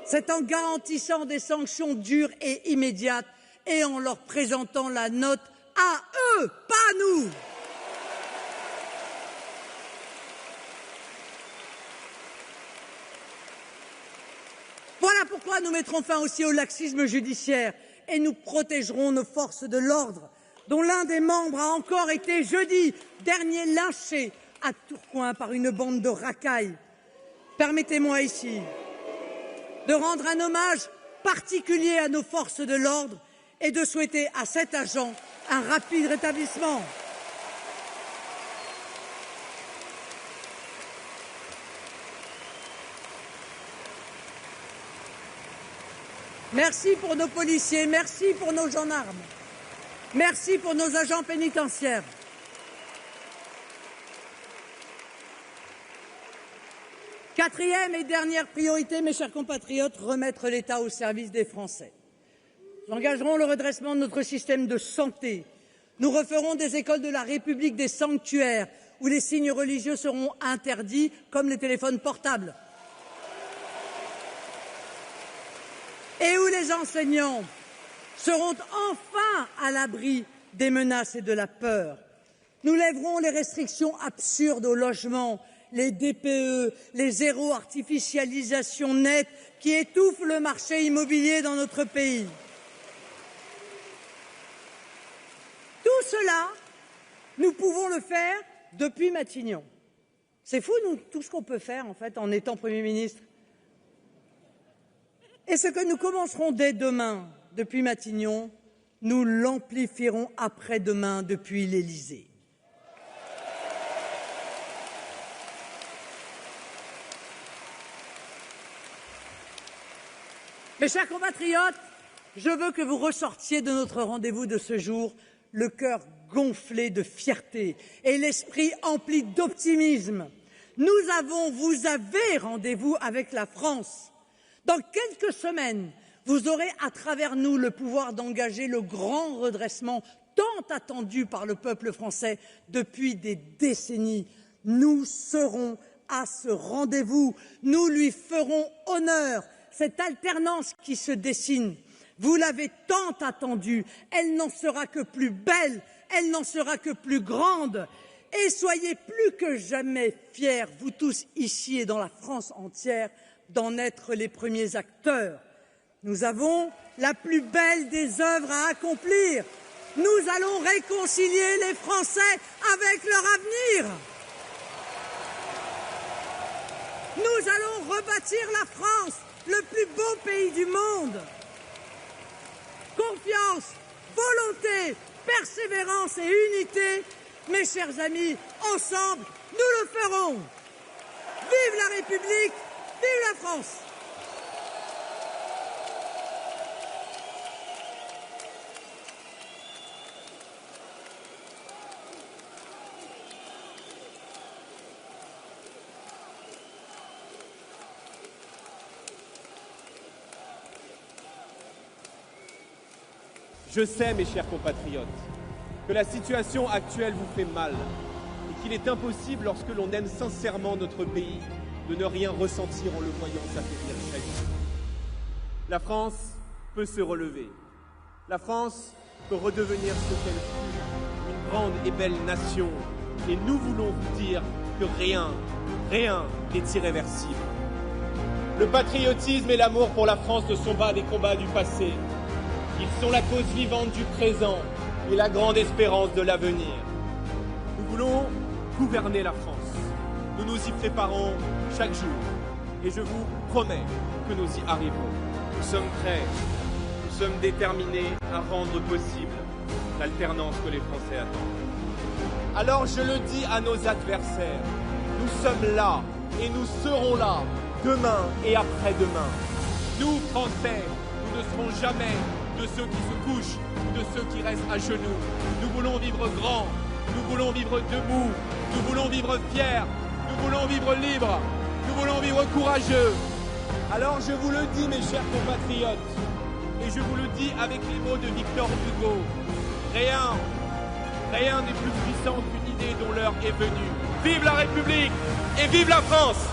C'est en garantissant des sanctions dures et immédiates et en leur présentant la note à eux, pas à nous. Voilà pourquoi nous mettrons fin aussi au laxisme judiciaire et nous protégerons nos forces de l'ordre, dont l'un des membres a encore été jeudi dernier lynché à Tourcoing par une bande de racailles. Permettez-moi ici de rendre un hommage particulier à nos forces de l'ordre et de souhaiter à cet agent un rapide rétablissement. Merci pour nos policiers, merci pour nos gendarmes, merci pour nos agents pénitentiaires. Quatrième et dernière priorité, mes chers compatriotes, remettre l'État au service des Français. Nous engagerons le redressement de notre système de santé. Nous referons des écoles de la République des sanctuaires où les signes religieux seront interdits, comme les téléphones portables. Et où les enseignants seront enfin à l'abri des menaces et de la peur. Nous lèverons les restrictions absurdes au logement, les DPE, les zéro artificialisation nette qui étouffent le marché immobilier dans notre pays. Tout cela, nous pouvons le faire depuis Matignon. C'est fou, nous, tout ce qu'on peut faire, en fait, en étant Premier ministre. Et ce que nous commencerons dès demain, depuis Matignon, nous l'amplifierons après-demain depuis l'Élysée. Mes chers compatriotes, je veux que vous ressortiez de notre rendez-vous de ce jour le cœur gonflé de fierté et l'esprit empli d'optimisme. Vous avez rendez-vous avec la France. Dans quelques semaines, vous aurez à travers nous le pouvoir d'engager le grand redressement tant attendu par le peuple français depuis des décennies. Nous serons à ce rendez-vous, nous lui ferons honneur. Cette alternance qui se dessine, vous l'avez tant attendue, elle n'en sera que plus belle, elle n'en sera que plus grande. Et soyez plus que jamais fiers, vous tous ici et dans la France entière, d'en être les premiers acteurs. Nous avons la plus belle des œuvres à accomplir. Nous allons réconcilier les Français avec leur avenir. Nous allons rebâtir la France, le plus beau pays du monde. Confiance, volonté, persévérance et unité, mes chers amis, ensemble, nous le ferons. Vive la République, vive la France. Je sais, mes chers compatriotes, que la situation actuelle vous fait mal et qu'il est impossible, lorsque l'on aime sincèrement notre pays, de ne rien ressentir en le voyant s'affaiblir chaque jour. La France peut se relever. La France peut redevenir ce qu'elle fut, une grande et belle nation. Et nous voulons vous dire que rien n'est irréversible. Le patriotisme et l'amour pour la France ne sont pas des combats du passé. Ils sont la cause vivante du présent et la grande espérance de l'avenir. Nous voulons gouverner la France. Nous nous y préparons chaque jour. Et je vous promets que nous y arriverons. Nous sommes prêts, nous sommes déterminés à rendre possible l'alternance que les Français attendent. Alors je le dis à nos adversaires, nous sommes là et nous serons là demain et après-demain. Nous, Français, nous ne serons jamais de ceux qui se couchent ou de ceux qui restent à genoux. Nous voulons vivre grand, nous voulons vivre debout, nous voulons vivre fiers, nous voulons vivre libres, nous voulons vivre courageux. Alors je vous le dis, mes chers compatriotes, et je vous le dis avec les mots de Victor Hugo, rien n'est plus puissant qu'une idée dont l'heure est venue. Vive la République et vive la France!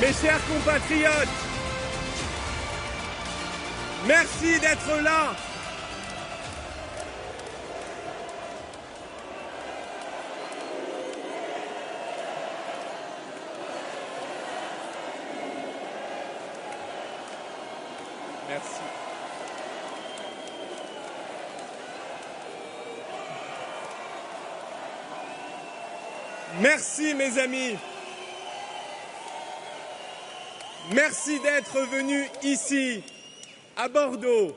Mes chers compatriotes, merci d'être là. Merci. Merci mes amis. Merci d'être venus ici, à Bordeaux,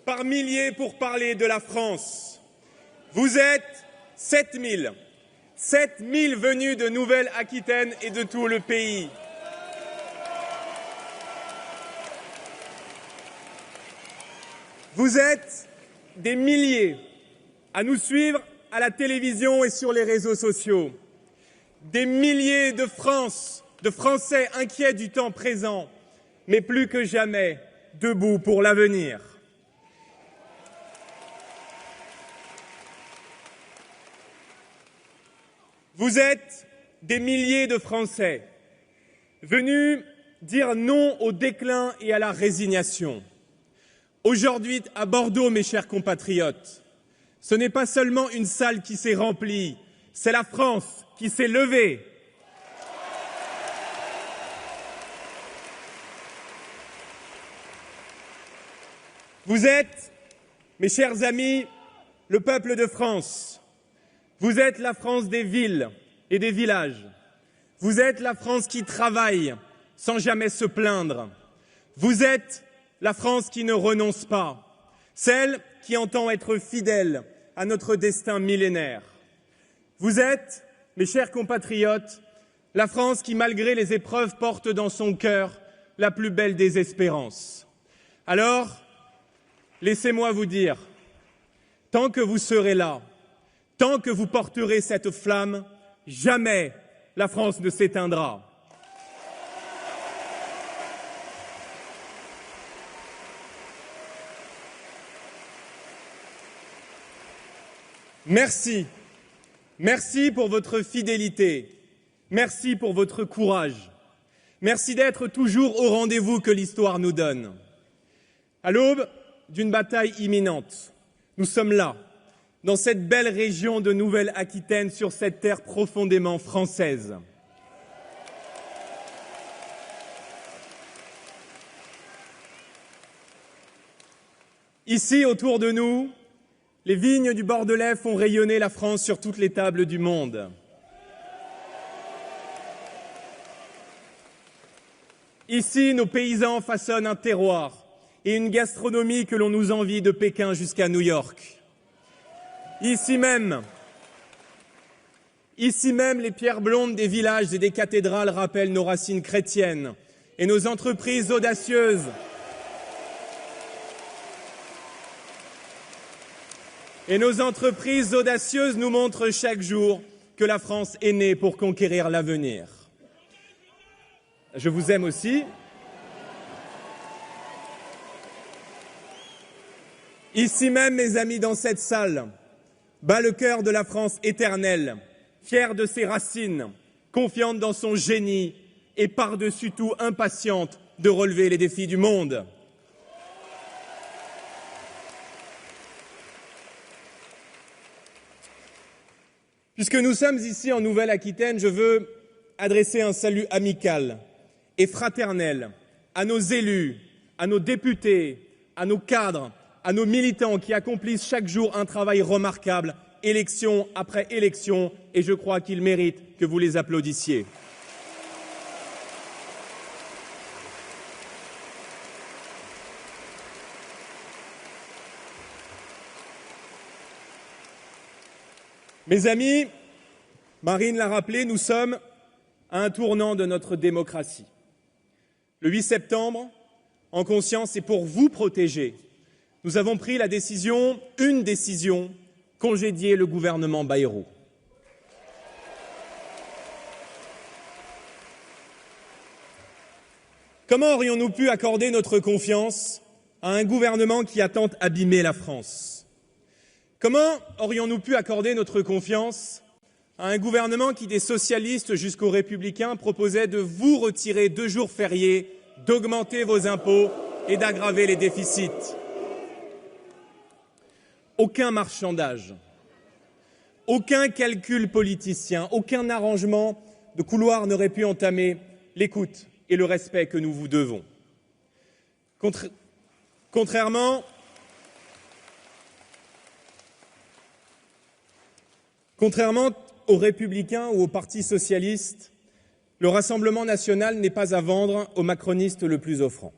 par milliers pour parler de la France. Vous êtes 7000 venus de Nouvelle-Aquitaine et de tout le pays. Vous êtes des milliers à nous suivre à la télévision et sur les réseaux sociaux. Des milliers de Français inquiets du temps présent, mais plus que jamais debout pour l'avenir. Vous êtes des milliers de Français venus dire non au déclin et à la résignation. Aujourd'hui, à Bordeaux, mes chers compatriotes, ce n'est pas seulement une salle qui s'est remplie, c'est la France qui s'est levée. Vous êtes, mes chers amis, le peuple de France. Vous êtes la France des villes et des villages. Vous êtes la France qui travaille sans jamais se plaindre. Vous êtes la France qui ne renonce pas, celle qui entend être fidèle à notre destin millénaire. Vous êtes, mes chers compatriotes, la France qui, malgré les épreuves, porte dans son cœur la plus belle des espérances. Alors, laissez-moi vous dire, tant que vous serez là, tant que vous porterez cette flamme, jamais la France ne s'éteindra. Merci. Merci pour votre fidélité. Merci pour votre courage. Merci d'être toujours au rendez-vous que l'histoire nous donne. À l'aube d'une bataille imminente, nous sommes là, dans cette belle région de Nouvelle-Aquitaine, sur cette terre profondément française. Ici, autour de nous, les vignes du Bordelais font rayonner la France sur toutes les tables du monde. Ici, nos paysans façonnent un terroir et une gastronomie que l'on nous envie de Pékin jusqu'à New York. Ici même, les pierres blondes des villages et des cathédrales rappellent nos racines chrétiennes et nos entreprises audacieuses nous montrent chaque jour que la France est née pour conquérir l'avenir. Je vous aime aussi. Ici même, mes amis, dans cette salle, bat le cœur de la France éternelle, fière de ses racines, confiante dans son génie et par-dessus tout impatiente de relever les défis du monde. Puisque nous sommes ici en Nouvelle-Aquitaine, je veux adresser un salut amical et fraternel à nos élus, à nos députés, à nos cadres, à nos militants qui accomplissent chaque jour un travail remarquable, élection après élection, et je crois qu'ils méritent que vous les applaudissiez. Mes amis, Marine l'a rappelé, nous sommes à un tournant de notre démocratie. Le 8 septembre, en conscience et pour vous protéger, nous avons pris une décision, congédier le gouvernement Bayrou. Comment aurions-nous pu accorder notre confiance à un gouvernement qui a tant abîmé la France ? Comment aurions-nous pu accorder notre confiance à un gouvernement qui, des socialistes jusqu'aux républicains, proposait de vous retirer 2 jours fériés, d'augmenter vos impôts et d'aggraver les déficits. Aucun marchandage, aucun calcul politicien, aucun arrangement de couloir n'aurait pu entamer l'écoute et le respect que nous vous devons. Contrairement aux Républicains ou au Parti socialiste, le Rassemblement national n'est pas à vendre aux macronistes le plus offrant.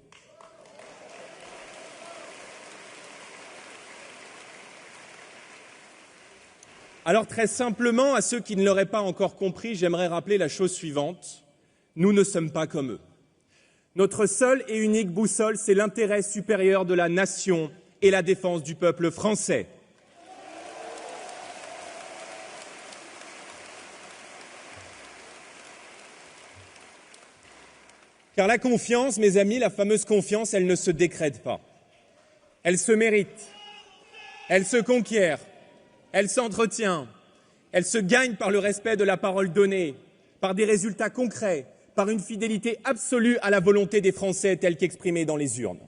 Alors très simplement, à ceux qui ne l'auraient pas encore compris, j'aimerais rappeler la chose suivante. Nous ne sommes pas comme eux. Notre seule et unique boussole, c'est l'intérêt supérieur de la nation et la défense du peuple français. Car la confiance, mes amis, la fameuse confiance, elle ne se décrète pas. Elle se mérite, elle se conquiert, elle s'entretient, elle se gagne par le respect de la parole donnée, par des résultats concrets, par une fidélité absolue à la volonté des Français telle qu'exprimée dans les urnes.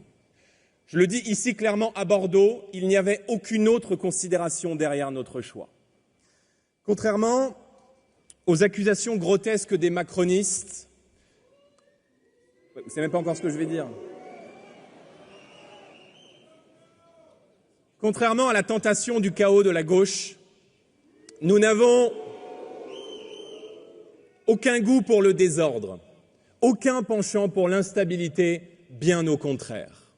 Je le dis ici clairement à Bordeaux, il n'y avait aucune autre considération derrière notre choix. Contrairement aux accusations grotesques des macronistes, vous ne savez même pas encore ce que je vais dire. Contrairement à la tentation du chaos de la gauche, nous n'avons aucun goût pour le désordre, aucun penchant pour l'instabilité, bien au contraire.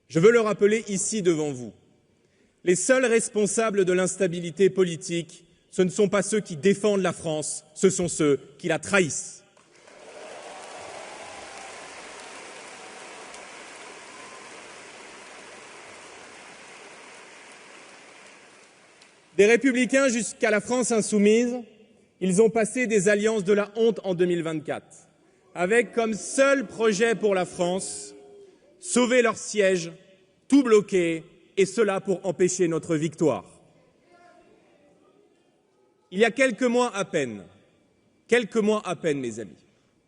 Je veux le rappeler ici devant vous. Les seuls responsables de l'instabilité politique, ce ne sont pas ceux qui défendent la France, ce sont ceux qui la trahissent. Des Républicains jusqu'à la France insoumise, ils ont passé des alliances de la honte en 2024, avec comme seul projet pour la France, sauver leur siège, tout bloquer, et cela pour empêcher notre victoire. Il y a quelques mois à peine, mes amis,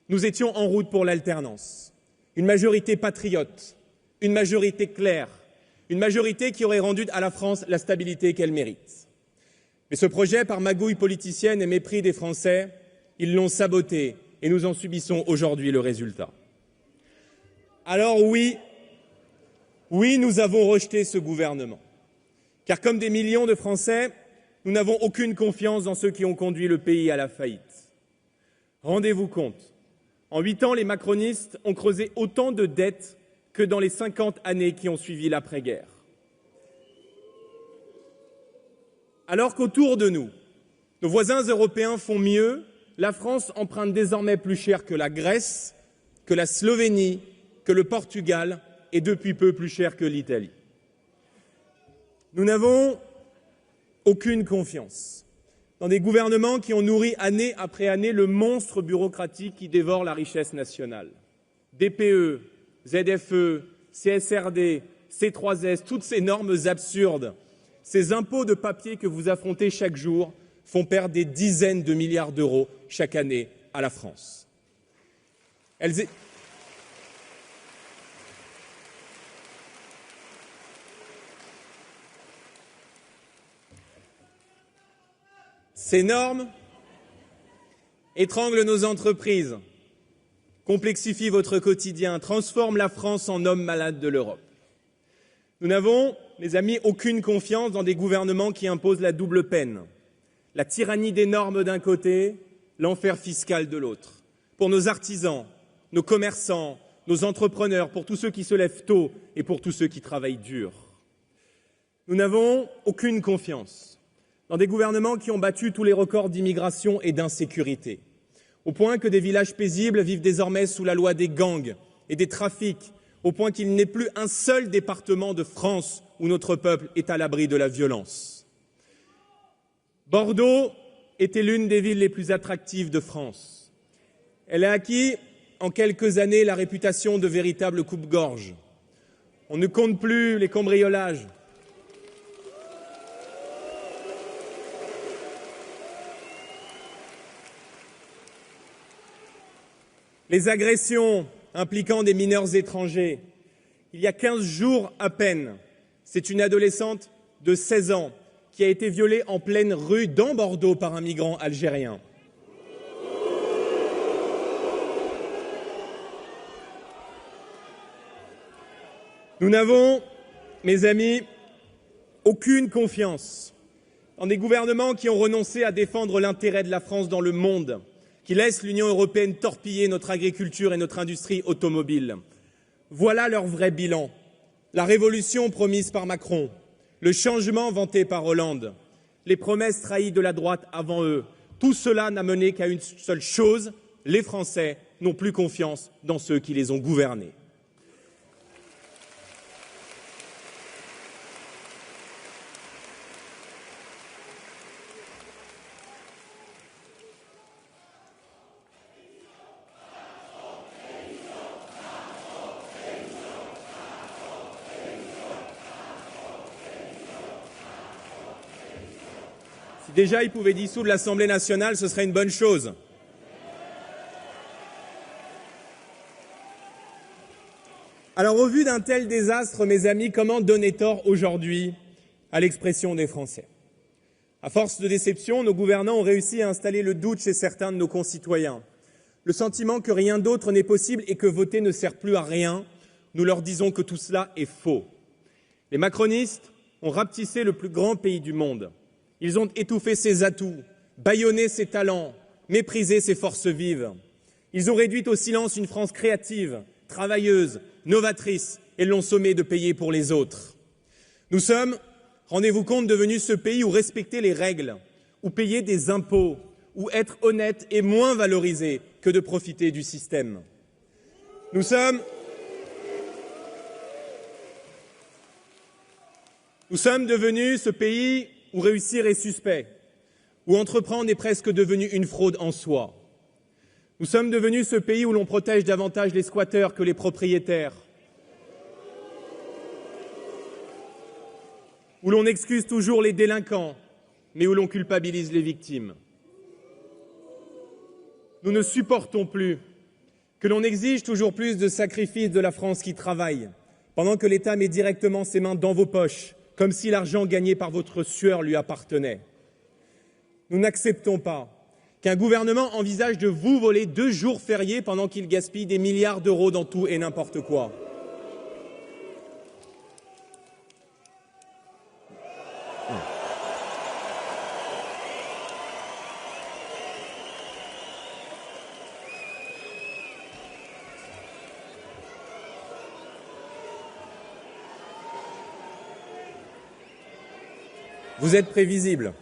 nous étions en route pour l'alternance. Une majorité patriote, une majorité claire, une majorité qui aurait rendu à la France la stabilité qu'elle mérite. Mais ce projet, par magouille politicienne et mépris des Français, ils l'ont saboté et nous en subissons aujourd'hui le résultat. Alors oui, nous avons rejeté ce gouvernement. Car comme des millions de Français, nous n'avons aucune confiance dans ceux qui ont conduit le pays à la faillite. Rendez-vous compte, en 8 ans, les macronistes ont creusé autant de dettes que dans les 50 années qui ont suivi l'après-guerre. Alors qu'autour de nous, nos voisins européens font mieux, la France emprunte désormais plus cher que la Grèce, que la Slovénie, que le Portugal et depuis peu plus cher que l'Italie. Nous n'avons aucune confiance dans des gouvernements qui ont nourri année après année le monstre bureaucratique qui dévore la richesse nationale. DPE, ZFE, CSRD, C3S, toutes ces normes absurdes, ces impôts de papier que vous affrontez chaque jour font perdre des dizaines de milliards d'euros chaque année à la France. Ces normes étranglent nos entreprises, complexifient votre quotidien, transforment la France en homme malade de l'Europe. Nous n'avons, mes amis, aucune confiance dans des gouvernements qui imposent la double peine, la tyrannie des normes d'un côté, l'enfer fiscal de l'autre. Pour nos artisans, nos commerçants, nos entrepreneurs, pour tous ceux qui se lèvent tôt et pour tous ceux qui travaillent dur. Nous n'avons aucune confiance dans des gouvernements qui ont battu tous les records d'immigration et d'insécurité, au point que des villages paisibles vivent désormais sous la loi des gangs et des trafics, au point qu'il n'est plus un seul département de France où notre peuple est à l'abri de la violence. Bordeaux était l'une des villes les plus attractives de France. Elle a acquis en quelques années la réputation de véritable coupe-gorge. On ne compte plus les cambriolages. les agressions impliquant des mineurs étrangers. Il y a 15 jours à peine, c'est une adolescente de 16 ans qui a été violée en pleine rue dans Bordeaux par un migrant algérien. Nous n'avons, mes amis, aucune confiance en des gouvernements qui ont renoncé à défendre l'intérêt de la France dans le monde, qui laissent l'Union européenne torpiller notre agriculture et notre industrie automobile. Voilà leur vrai bilan. La révolution promise par Macron, le changement vanté par Hollande, les promesses trahies de la droite avant eux, tout cela n'a mené qu'à une seule chose, les Français n'ont plus confiance dans ceux qui les ont gouvernés. Si déjà ils pouvaient dissoudre l'Assemblée nationale, ce serait une bonne chose. Alors, au vu d'un tel désastre, mes amis, comment donner tort aujourd'hui à l'expression des Français? À force de déception, nos gouvernants ont réussi à installer le doute chez certains de nos concitoyens. Le sentiment que rien d'autre n'est possible et que voter ne sert plus à rien, nous leur disons que tout cela est faux. Les macronistes ont rapetissé le plus grand pays du monde. Ils ont étouffé ses atouts, bâillonné ses talents, méprisé ses forces vives. Ils ont réduit au silence une France créative, travailleuse, novatrice et l'ont sommé de payer pour les autres. Nous sommes, rendez-vous compte, devenus ce pays où respecter les règles, où payer des impôts, où être honnête est moins valorisé que de profiter du système. Nous sommes devenus ce pays où réussir est suspect, où entreprendre est presque devenu une fraude en soi. Nous sommes devenus ce pays où l'on protège davantage les squatteurs que les propriétaires, où l'on excuse toujours les délinquants, mais où l'on culpabilise les victimes. Nous ne supportons plus que l'on exige toujours plus de sacrifices de la France qui travaille, pendant que l'État met directement ses mains dans vos poches, comme si l'argent gagné par votre sueur lui appartenait. Nous n'acceptons pas qu'un gouvernement envisage de vous voler 2 jours fériés pendant qu'il gaspille des milliards d'euros dans tout et n'importe quoi. Vous êtes prévisible.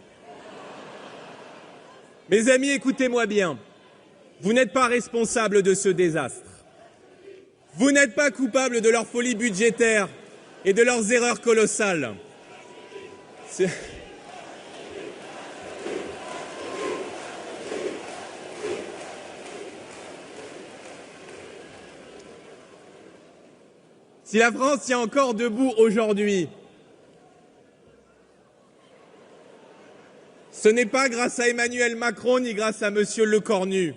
Mes amis, écoutez-moi bien. Vous n'êtes pas responsable de ce désastre. Vous n'êtes pas coupable de leur folie budgétaire et de leurs erreurs colossales. Si la France tient encore debout aujourd'hui, ce n'est pas grâce à Emmanuel Macron ni grâce à Monsieur Lecornu,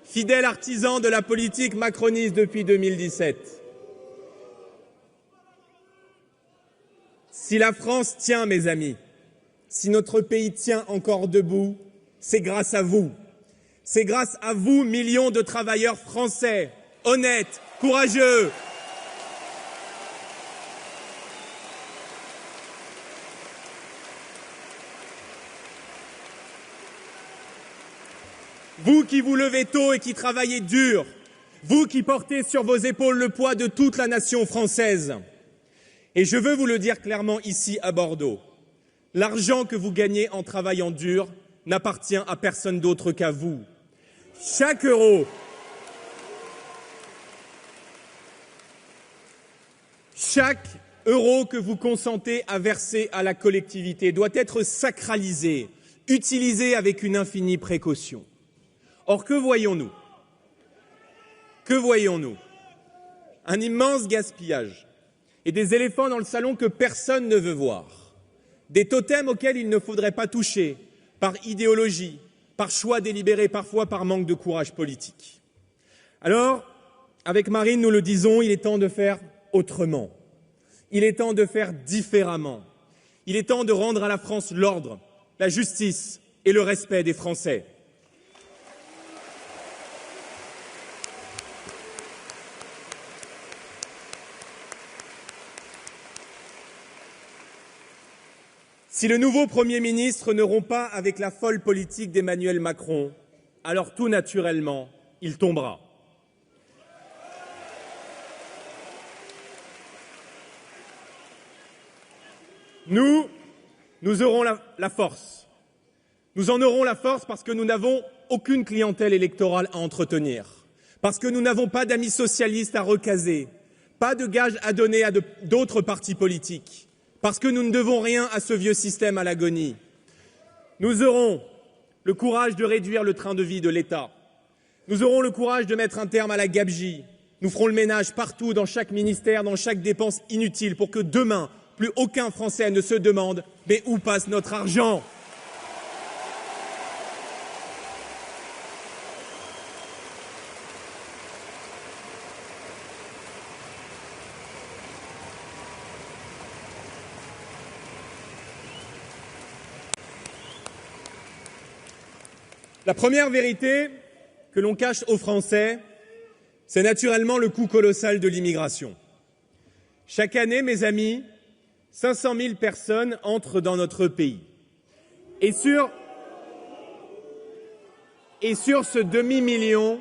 fidèle artisan de la politique macroniste depuis 2017. Si la France tient, mes amis, si notre pays tient encore debout, c'est grâce à vous. C'est grâce à vous, millions de travailleurs français, honnêtes, courageux. Vous qui vous levez tôt et qui travaillez dur, vous qui portez sur vos épaules le poids de toute la nation française. Et je veux vous le dire clairement ici à Bordeaux, l'argent que vous gagnez en travaillant dur n'appartient à personne d'autre qu'à vous. Chaque euro que vous consentez à verser à la collectivité doit être sacralisé, utilisé avec une infinie précaution. Or, que voyons-nous? Un immense gaspillage et des éléphants dans le salon que personne ne veut voir. Des totems auxquels il ne faudrait pas toucher, par idéologie, par choix délibéré, parfois par manque de courage politique. Alors, avec Marine, nous le disons, il est temps de faire autrement. Il est temps de faire différemment. Il est temps de rendre à la France l'ordre, la justice et le respect des Français. Si le nouveau Premier ministre ne rompt pas avec la folle politique d'Emmanuel Macron, alors tout naturellement, il tombera. Nous aurons la force. Nous en aurons la force parce que nous n'avons aucune clientèle électorale à entretenir, parce que nous n'avons pas d'amis socialistes à recaser, pas de gages à donner à d'autres partis politiques, parce que nous ne devons rien à ce vieux système à l'agonie. Nous aurons le courage de réduire le train de vie de l'État. Nous aurons le courage de mettre un terme à la gabegie. Nous ferons le ménage partout, dans chaque ministère, dans chaque dépense inutile, pour que demain, plus aucun Français ne se demande « mais où passe notre argent ?» La première vérité que l'on cache aux Français, c'est naturellement le coût colossal de l'immigration. Chaque année, mes amis, 500 000 personnes entrent dans notre pays. Et sur ce demi-million,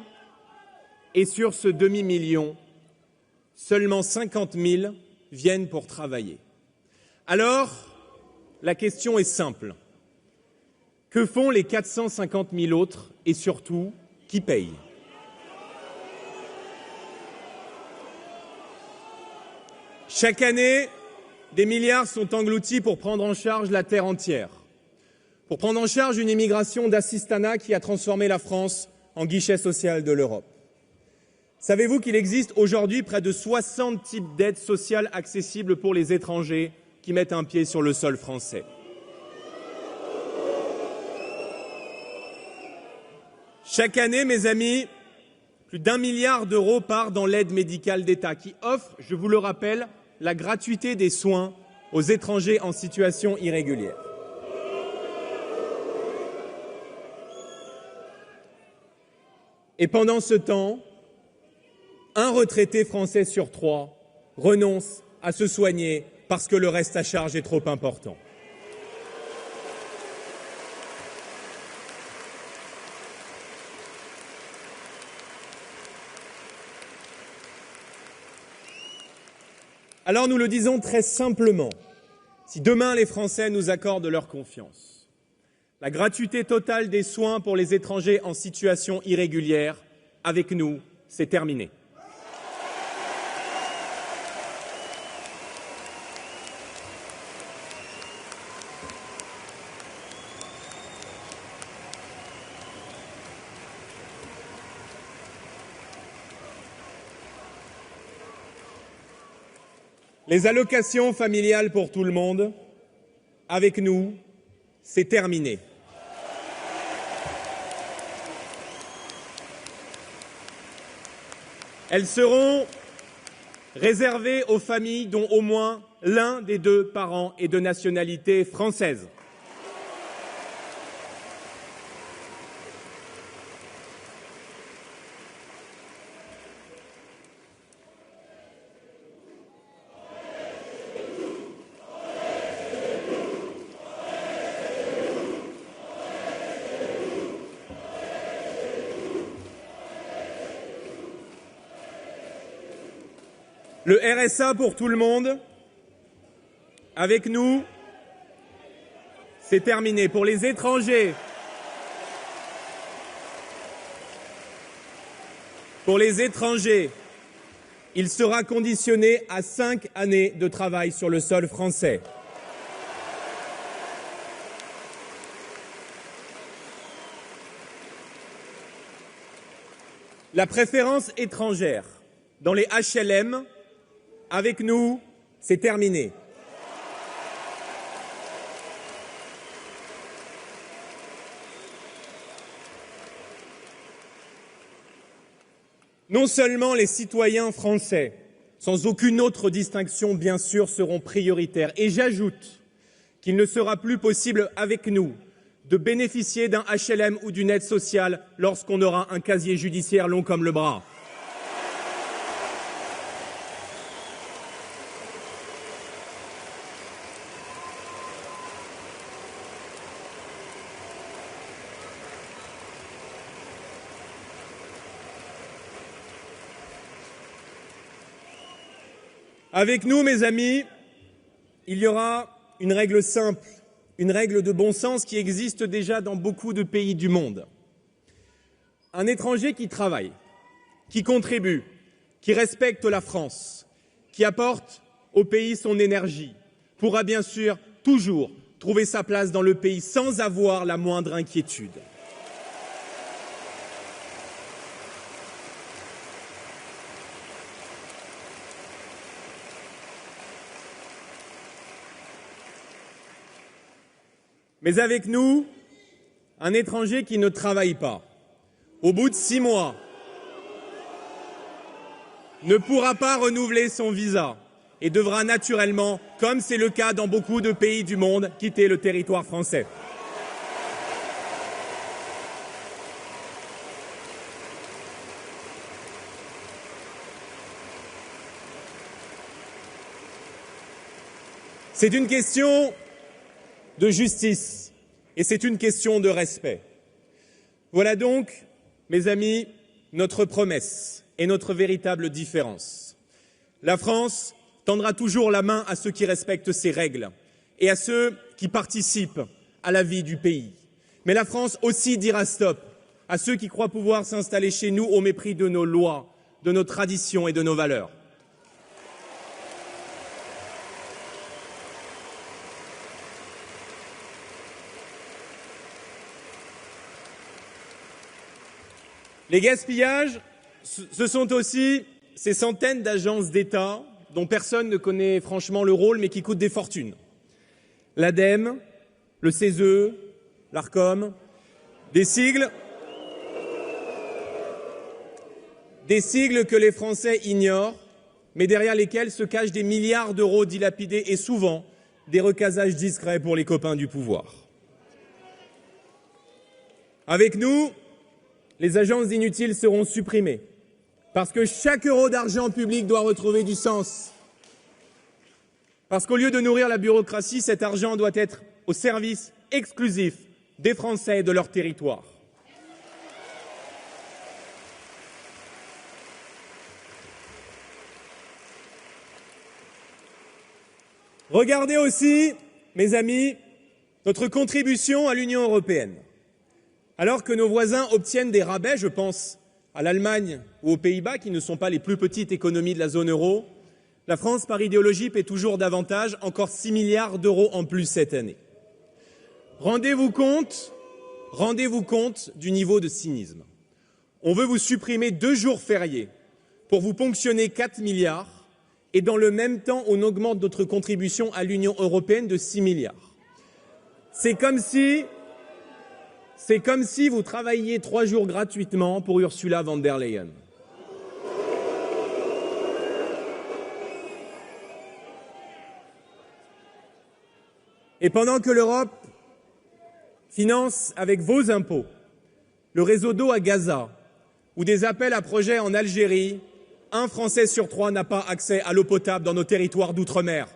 seulement 50 000 viennent pour travailler. Alors, la question est simple. Que font les 450 000 autres et surtout, qui paye? Chaque année, des milliards sont engloutis pour prendre en charge la terre entière, pour prendre en charge une immigration d'assistanat qui a transformé la France en guichet social de l'Europe. Savez-vous qu'il existe aujourd'hui près de 60 types d'aides sociales accessibles pour les étrangers qui mettent un pied sur le sol français? Chaque année, mes amis, plus d'1 milliard d'euros part dans l'aide médicale d'État qui offre, je vous le rappelle, la gratuité des soins aux étrangers en situation irrégulière. Et pendant ce temps, un retraité français sur 3 renonce à se soigner parce que le reste à charge est trop important. Alors nous le disons très simplement, si demain les Français nous accordent leur confiance, la gratuité totale des soins pour les étrangers en situation irrégulière, avec nous, c'est terminé. Les allocations familiales pour tout le monde, avec nous, c'est terminé. Elles seront réservées aux familles dont au moins l'un des 2 parents est de nationalité française. Le RSA pour tout le monde, avec nous, c'est terminé. Pour les étrangers, il sera conditionné à 5 années de travail sur le sol français. La préférence étrangère dans les HLM, avec nous, c'est terminé. Non seulement les citoyens français, sans aucune autre distinction bien sûr, seront prioritaires, et j'ajoute qu'il ne sera plus possible avec nous de bénéficier d'un HLM ou d'une aide sociale lorsqu'on aura un casier judiciaire long comme le bras. Avec nous, mes amis, il y aura une règle simple, une règle de bon sens qui existe déjà dans beaucoup de pays du monde. Un étranger qui travaille, qui contribue, qui respecte la France, qui apporte au pays son énergie, pourra bien sûr toujours trouver sa place dans le pays sans avoir la moindre inquiétude. Mais avec nous, un étranger qui ne travaille pas, au bout de 6 mois, ne pourra pas renouveler son visa et devra naturellement, comme c'est le cas dans beaucoup de pays du monde, quitter le territoire français. C'est une question de justice et c'est une question de respect. Voilà donc, mes amis, notre promesse et notre véritable différence. La France tendra toujours la main à ceux qui respectent ses règles et à ceux qui participent à la vie du pays. Mais la France aussi dira stop à ceux qui croient pouvoir s'installer chez nous au mépris de nos lois, de nos traditions et de nos valeurs. Les gaspillages, ce sont aussi ces centaines d'agences d'État dont personne ne connaît franchement le rôle, mais qui coûtent des fortunes. L'ADEME, le CESE, l'ARCOM, des sigles que les Français ignorent, mais derrière lesquels se cachent des milliards d'euros dilapidés et souvent des recasages discrets pour les copains du pouvoir. Avec nous, les agences inutiles seront supprimées, parce que chaque euro d'argent public doit retrouver du sens. Parce qu'au lieu de nourrir la bureaucratie, cet argent doit être au service exclusif des Français et de leur territoire. Regardez aussi, mes amis, notre contribution à l'Union européenne. Alors que nos voisins obtiennent des rabais, je pense à l'Allemagne ou aux Pays-Bas, qui ne sont pas les plus petites économies de la zone euro, la France, par idéologie, paie toujours davantage, encore 6 milliards d'euros en plus cette année. Rendez-vous compte du niveau de cynisme. On veut vous supprimer 2 jours fériés pour vous ponctionner 4 milliards et dans le même temps, on augmente notre contribution à l'Union européenne de 6 milliards. C'est comme si vous travailliez 3 jours gratuitement pour Ursula von der Leyen. Et pendant que l'Europe finance avec vos impôts le réseau d'eau à Gaza ou des appels à projets en Algérie, un Français sur 3 n'a pas accès à l'eau potable dans nos territoires d'outre-mer.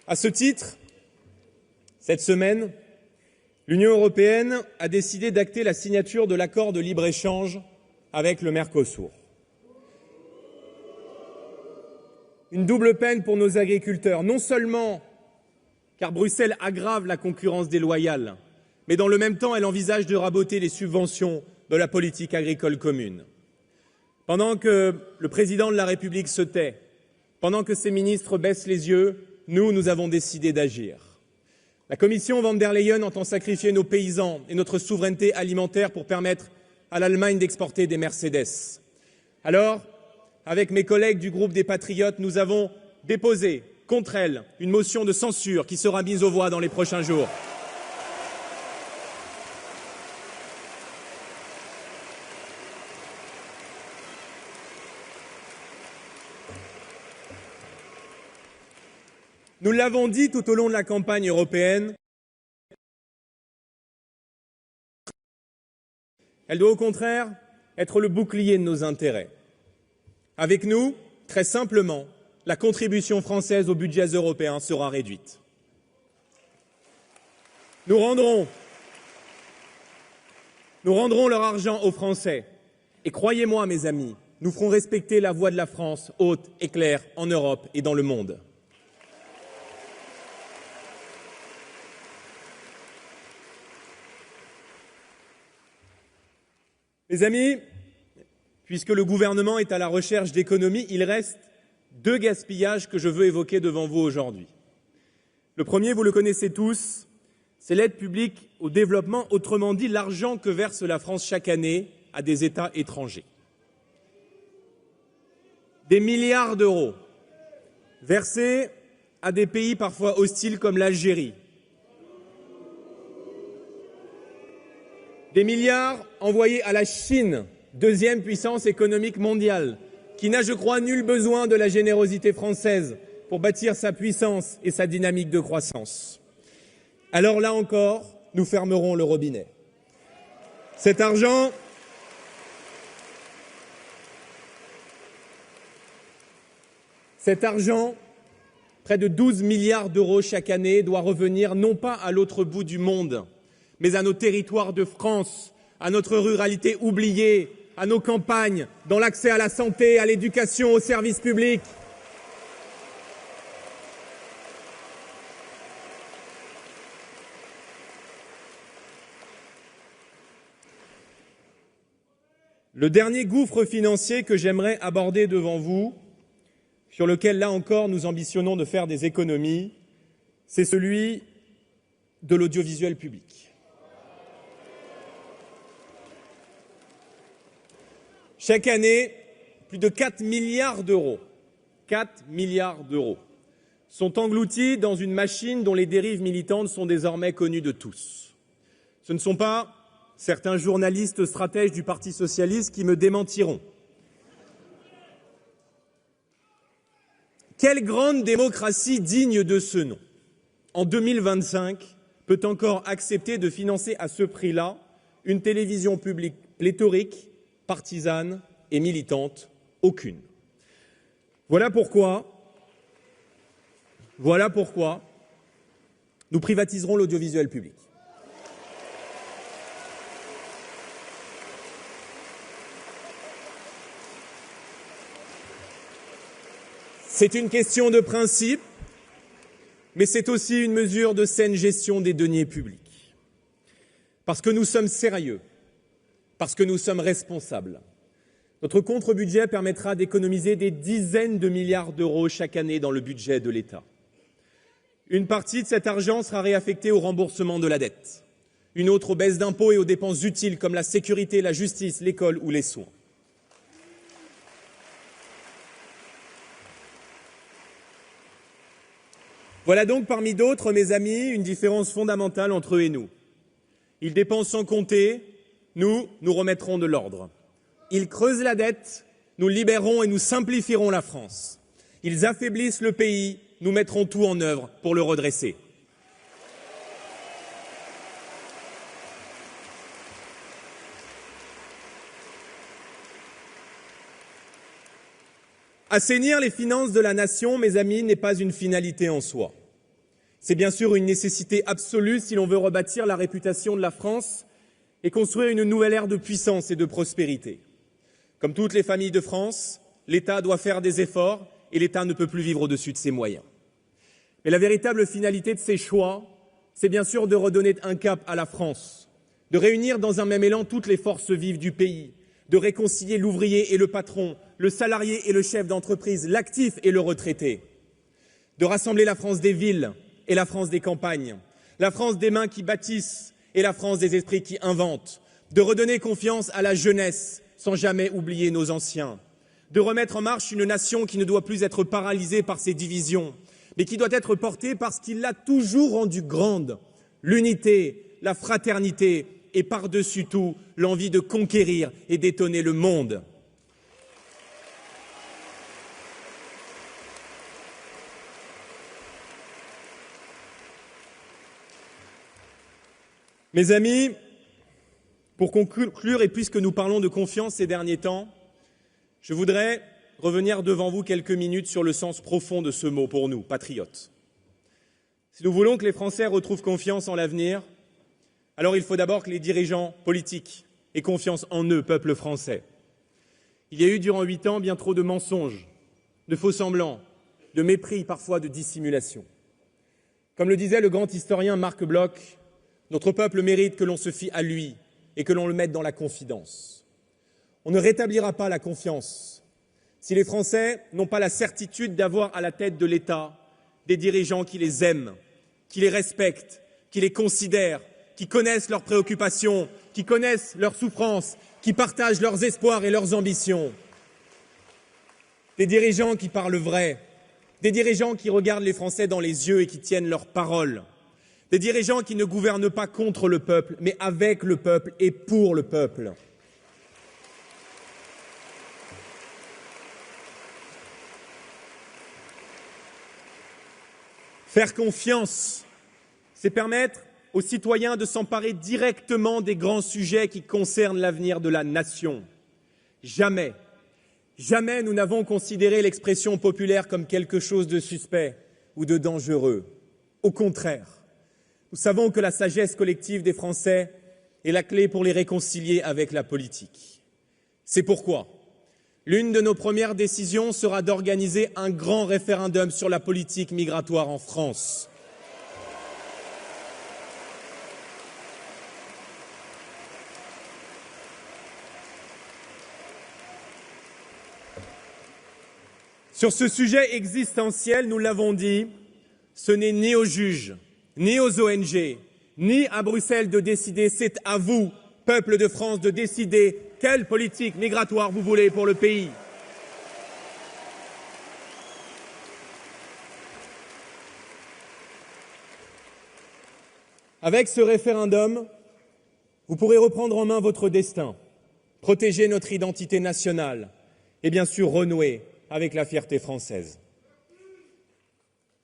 À ce titre, cette semaine, l'Union européenne a décidé d'acter la signature de l'accord de libre-échange avec le Mercosur. Une double peine pour nos agriculteurs, non seulement car Bruxelles aggrave la concurrence déloyale, mais dans le même temps, elle envisage de raboter les subventions de la politique agricole commune. Pendant que le président de la République se tait, pendant que ses ministres baissent les yeux, nous avons décidé d'agir. La Commission von der Leyen entend sacrifier nos paysans et notre souveraineté alimentaire pour permettre à l'Allemagne d'exporter des Mercedes. Alors, avec mes collègues du groupe des Patriotes, nous avons déposé, contre elle une motion de censure qui sera mise aux voix dans les prochains jours. Nous l'avons dit tout au long de la campagne européenne, elle doit au contraire être le bouclier de nos intérêts. Avec nous, très simplement, la contribution française aux budgets européens sera réduite. Nous rendrons leur argent aux Français. Et croyez-moi, mes amis, nous ferons respecter la voix de la France haute et claire en Europe et dans le monde. Mes amis, puisque le gouvernement est à la recherche d'économies, il reste 2 gaspillages que je veux évoquer devant vous aujourd'hui. Le premier, vous le connaissez tous, c'est l'aide publique au développement, autrement dit l'argent que verse la France chaque année à des États étrangers. Des milliards d'euros versés à des pays parfois hostiles comme l'Algérie. Des milliards envoyés à la Chine, 2e puissance économique mondiale, qui n'a, je crois, nul besoin de la générosité française pour bâtir sa puissance et sa dynamique de croissance. Alors là encore, nous fermerons le robinet. Cet argent, près de 12 milliards d'euros chaque année, doit revenir non pas à l'autre bout du monde, mais à nos territoires de France, à notre ruralité oubliée, à nos campagnes, dans l'accès à la santé, à l'éducation, aux services publics. Le dernier gouffre financier que j'aimerais aborder devant vous, sur lequel, là encore, nous ambitionnons de faire des économies, c'est celui de l'audiovisuel public. Chaque année, plus de 4 milliards d'euros sont engloutis dans une machine dont les dérives militantes sont désormais connues de tous. Ce ne sont pas certains journalistes stratèges du Parti socialiste qui me démentiront. Quelle grande démocratie digne de ce nom, en 2025, peut encore accepter de financer à ce prix-là une télévision publique pléthorique, partisane et militante? Aucune. Voilà pourquoi nous privatiserons l'audiovisuel public. C'est une question de principe, mais c'est aussi une mesure de saine gestion des deniers publics. Parce que nous sommes sérieux, parce que nous sommes responsables. Notre contre-budget permettra d'économiser des dizaines de milliards d'euros chaque année dans le budget de l'État. Une partie de cet argent sera réaffectée au remboursement de la dette, une autre aux baisses d'impôts et aux dépenses utiles comme la sécurité, la justice, l'école ou les soins. Voilà donc parmi d'autres, mes amis, une différence fondamentale entre eux et nous. Ils dépensent sans compter, nous remettrons de l'ordre. Ils creusent la dette, nous libérerons et nous simplifierons la France. Ils affaiblissent le pays, nous mettrons tout en œuvre pour le redresser. Assainir les finances de la nation, mes amis, n'est pas une finalité en soi. C'est bien sûr une nécessité absolue si l'on veut rebâtir la réputation de la France et construire une nouvelle ère de puissance et de prospérité. Comme toutes les familles de France, l'État doit faire des efforts et l'État ne peut plus vivre au-dessus de ses moyens. Mais la véritable finalité de ces choix, c'est bien sûr de redonner un cap à la France, de réunir dans un même élan toutes les forces vives du pays, de réconcilier l'ouvrier et le patron, le salarié et le chef d'entreprise, l'actif et le retraité, de rassembler la France des villes et la France des campagnes, la France des mains qui bâtissent et la France des esprits qui inventent, de redonner confiance à la jeunesse sans jamais oublier nos anciens, de remettre en marche une nation qui ne doit plus être paralysée par ses divisions, mais qui doit être portée par ce qui l'a toujours rendue grande, l'unité, la fraternité et par-dessus tout l'envie de conquérir et d'étonner le monde. Mes amis, pour conclure, et puisque nous parlons de confiance ces derniers temps, je voudrais revenir devant vous quelques minutes sur le sens profond de ce mot pour nous, patriotes. Si nous voulons que les Français retrouvent confiance en l'avenir, alors il faut d'abord que les dirigeants politiques aient confiance en eux, peuple français. Il y a eu durant 8 ans bien trop de mensonges, de faux-semblants, de mépris, parfois de dissimulation. Comme le disait le grand historien Marc Bloch, notre peuple mérite que l'on se fie à lui et que l'on le mette dans la confidence. On ne rétablira pas la confiance si les Français n'ont pas la certitude d'avoir à la tête de l'État des dirigeants qui les aiment, qui les respectent, qui les considèrent, qui connaissent leurs préoccupations, qui connaissent leurs souffrances, qui partagent leurs espoirs et leurs ambitions. Des dirigeants qui parlent vrai, des dirigeants qui regardent les Français dans les yeux et qui tiennent leurs paroles. Des dirigeants qui ne gouvernent pas contre le peuple, mais avec le peuple et pour le peuple. Faire confiance, c'est permettre aux citoyens de s'emparer directement des grands sujets qui concernent l'avenir de la nation. Jamais, jamais nous n'avons considéré l'expression populaire comme quelque chose de suspect ou de dangereux. Au contraire. Nous savons que la sagesse collective des Français est la clé pour les réconcilier avec la politique. C'est pourquoi l'une de nos premières décisions sera d'organiser un grand référendum sur la politique migratoire en France. Sur ce sujet existentiel, nous l'avons dit, ce n'est ni aux juges, ni aux ONG, ni à Bruxelles de décider, c'est à vous, peuple de France, de décider quelle politique migratoire vous voulez pour le pays. Avec ce référendum, vous pourrez reprendre en main votre destin, protéger notre identité nationale et bien sûr renouer avec la fierté française.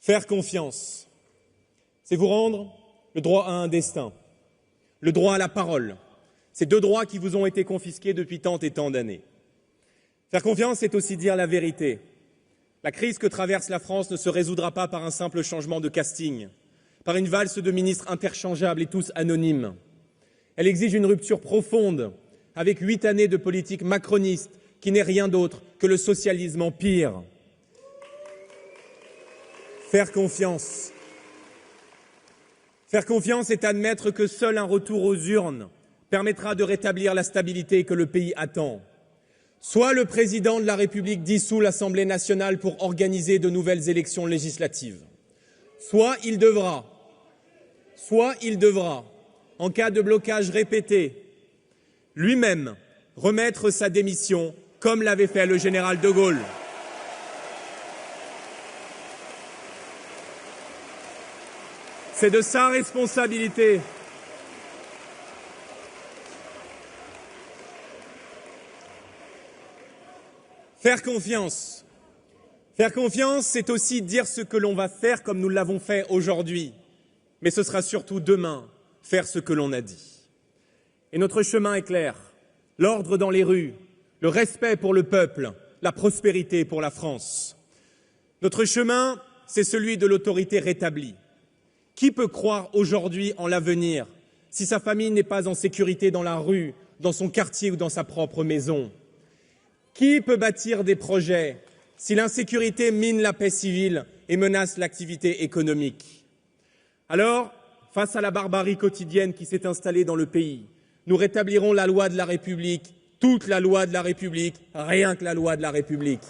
Faire confiance, c'est vous rendre le droit à un destin, le droit à la parole, ces 2 droits qui vous ont été confisqués depuis tant et tant d'années. Faire confiance, c'est aussi dire la vérité. La crise que traverse la France ne se résoudra pas par un simple changement de casting, par une valse de ministres interchangeables et tous anonymes. Elle exige une rupture profonde, avec 8 années de politique macroniste, qui n'est rien d'autre que le socialisme en pire. Faire confiance. Faire confiance, c'est admettre que seul un retour aux urnes permettra de rétablir la stabilité que le pays attend. Soit le président de la République dissout l'Assemblée nationale pour organiser de nouvelles élections législatives, soit il devra, en cas de blocage répété, lui-même remettre sa démission, comme l'avait fait le général de Gaulle. C'est de sa responsabilité. Faire confiance, c'est aussi dire ce que l'on va faire comme nous l'avons fait aujourd'hui. Mais ce sera surtout demain, faire ce que l'on a dit. Et notre chemin est clair. L'ordre dans les rues, le respect pour le peuple, la prospérité pour la France. Notre chemin, c'est celui de l'autorité rétablie. Qui peut croire aujourd'hui en l'avenir si sa famille n'est pas en sécurité dans la rue, dans son quartier ou dans sa propre maison? Qui peut bâtir des projets si l'insécurité mine la paix civile et menace l'activité économique? Alors, face à la barbarie quotidienne qui s'est installée dans le pays, nous rétablirons la loi de la République, toute la loi de la République, rien que la loi de la République.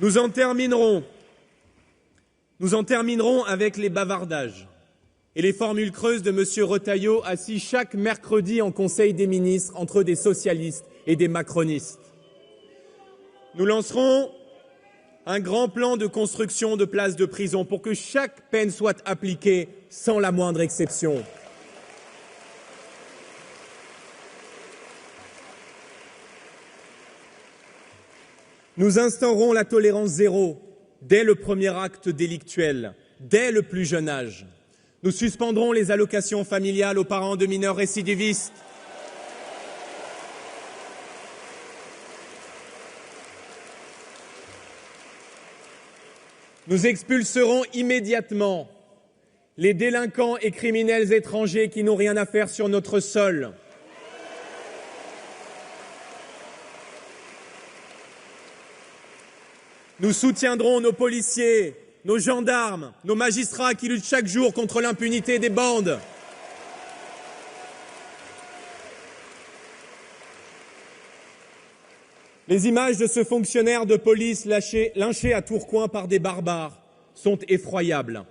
Nous en terminerons avec les bavardages, et les formules creuses de M. Retailleau, assis chaque mercredi en Conseil des ministres entre des socialistes et des macronistes. Nous lancerons un grand plan de construction de places de prison pour que chaque peine soit appliquée sans la moindre exception. Nous instaurons la tolérance zéro dès le premier acte délictuel, dès le plus jeune âge. Nous suspendrons les allocations familiales aux parents de mineurs récidivistes. Nous expulserons immédiatement les délinquants et criminels étrangers qui n'ont rien à faire sur notre sol. Nous soutiendrons nos policiers, nos gendarmes, nos magistrats qui luttent chaque jour contre l'impunité des bandes. Les images de ce fonctionnaire de police lynché à Tourcoing par des barbares sont effroyables.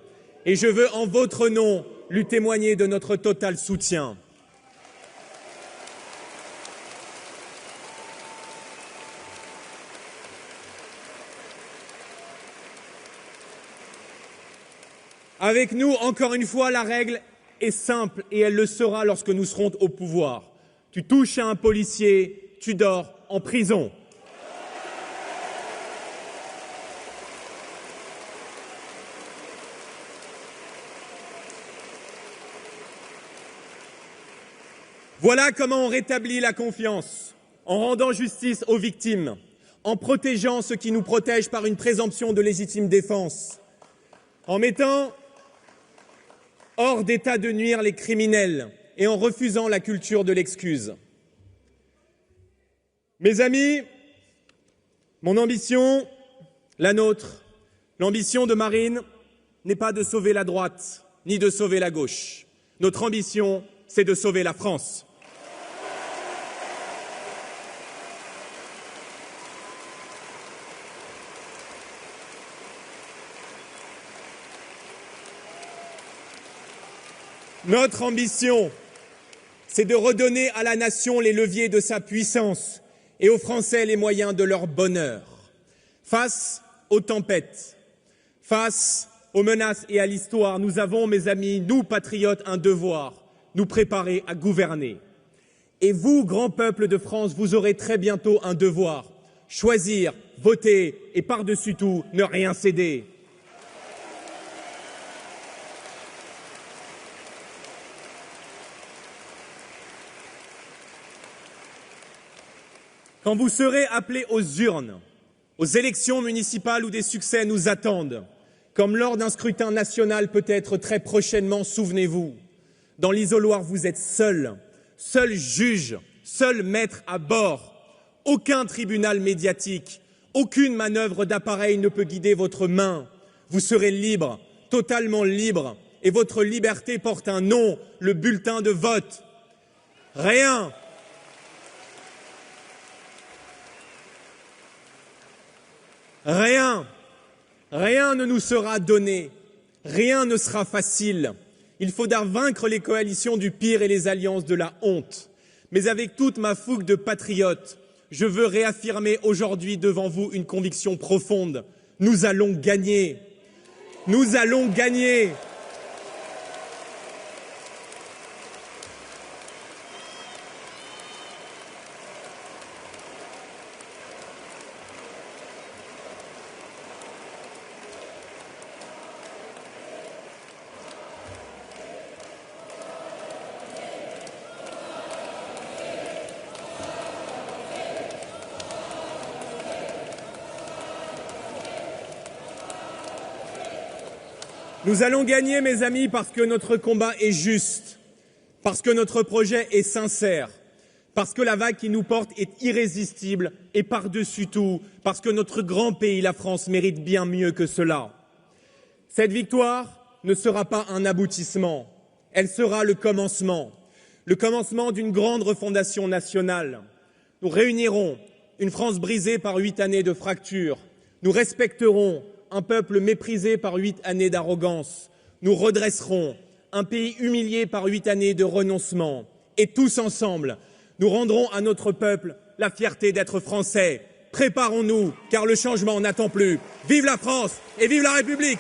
Et je veux, en votre nom, lui témoigner de notre total soutien. Avec nous, encore une fois, la règle est simple et elle le sera lorsque nous serons au pouvoir. Tu touches à un policier, tu dors en prison. Voilà comment on rétablit la confiance, en rendant justice aux victimes, en protégeant ceux qui nous protègent par une présomption de légitime défense, en mettant hors d'état de nuire les criminels et en refusant la culture de l'excuse. Mes amis, mon ambition, la nôtre, l'ambition de Marine n'est pas de sauver la droite ni de sauver la gauche. Notre ambition, c'est de sauver la France. Notre ambition, c'est de redonner à la nation les leviers de sa puissance et aux Français les moyens de leur bonheur. Face aux tempêtes, face aux menaces et à l'histoire, nous avons, mes amis, nous, patriotes, un devoir, nous préparer à gouverner. Et vous, grand peuple de France, vous aurez très bientôt un devoir, choisir, voter et par-dessus tout, ne rien céder. Quand vous serez appelés aux urnes, aux élections municipales où des succès nous attendent, comme lors d'un scrutin national peut-être très prochainement, souvenez-vous, dans l'isoloir vous êtes seul, seul juge, seul maître à bord. Aucun tribunal médiatique, aucune manœuvre d'appareil ne peut guider votre main. Vous serez libre, totalement libre, et votre liberté porte un nom, le bulletin de vote. Rien ne nous sera donné, rien ne sera facile. Il faudra vaincre les coalitions du pire et les alliances de la honte. Mais avec toute ma fougue de patriote, je veux réaffirmer aujourd'hui devant vous une conviction profonde. Nous allons gagner. Nous allons gagner. Nous allons gagner, mes amis, parce que notre combat est juste, parce que notre projet est sincère, parce que la vague qui nous porte est irrésistible et par-dessus tout, parce que notre grand pays, la France, mérite bien mieux que cela. Cette victoire ne sera pas un aboutissement, elle sera le commencement d'une grande refondation nationale. Nous réunirons une France brisée par 8 années de fractures, nous respecterons un peuple méprisé par 8 années d'arrogance. Nous redresserons un pays humilié par 8 années de renoncement. Et tous ensemble, nous rendrons à notre peuple la fierté d'être français. Préparons-nous, car le changement n'attend plus. Vive la France et vive la République!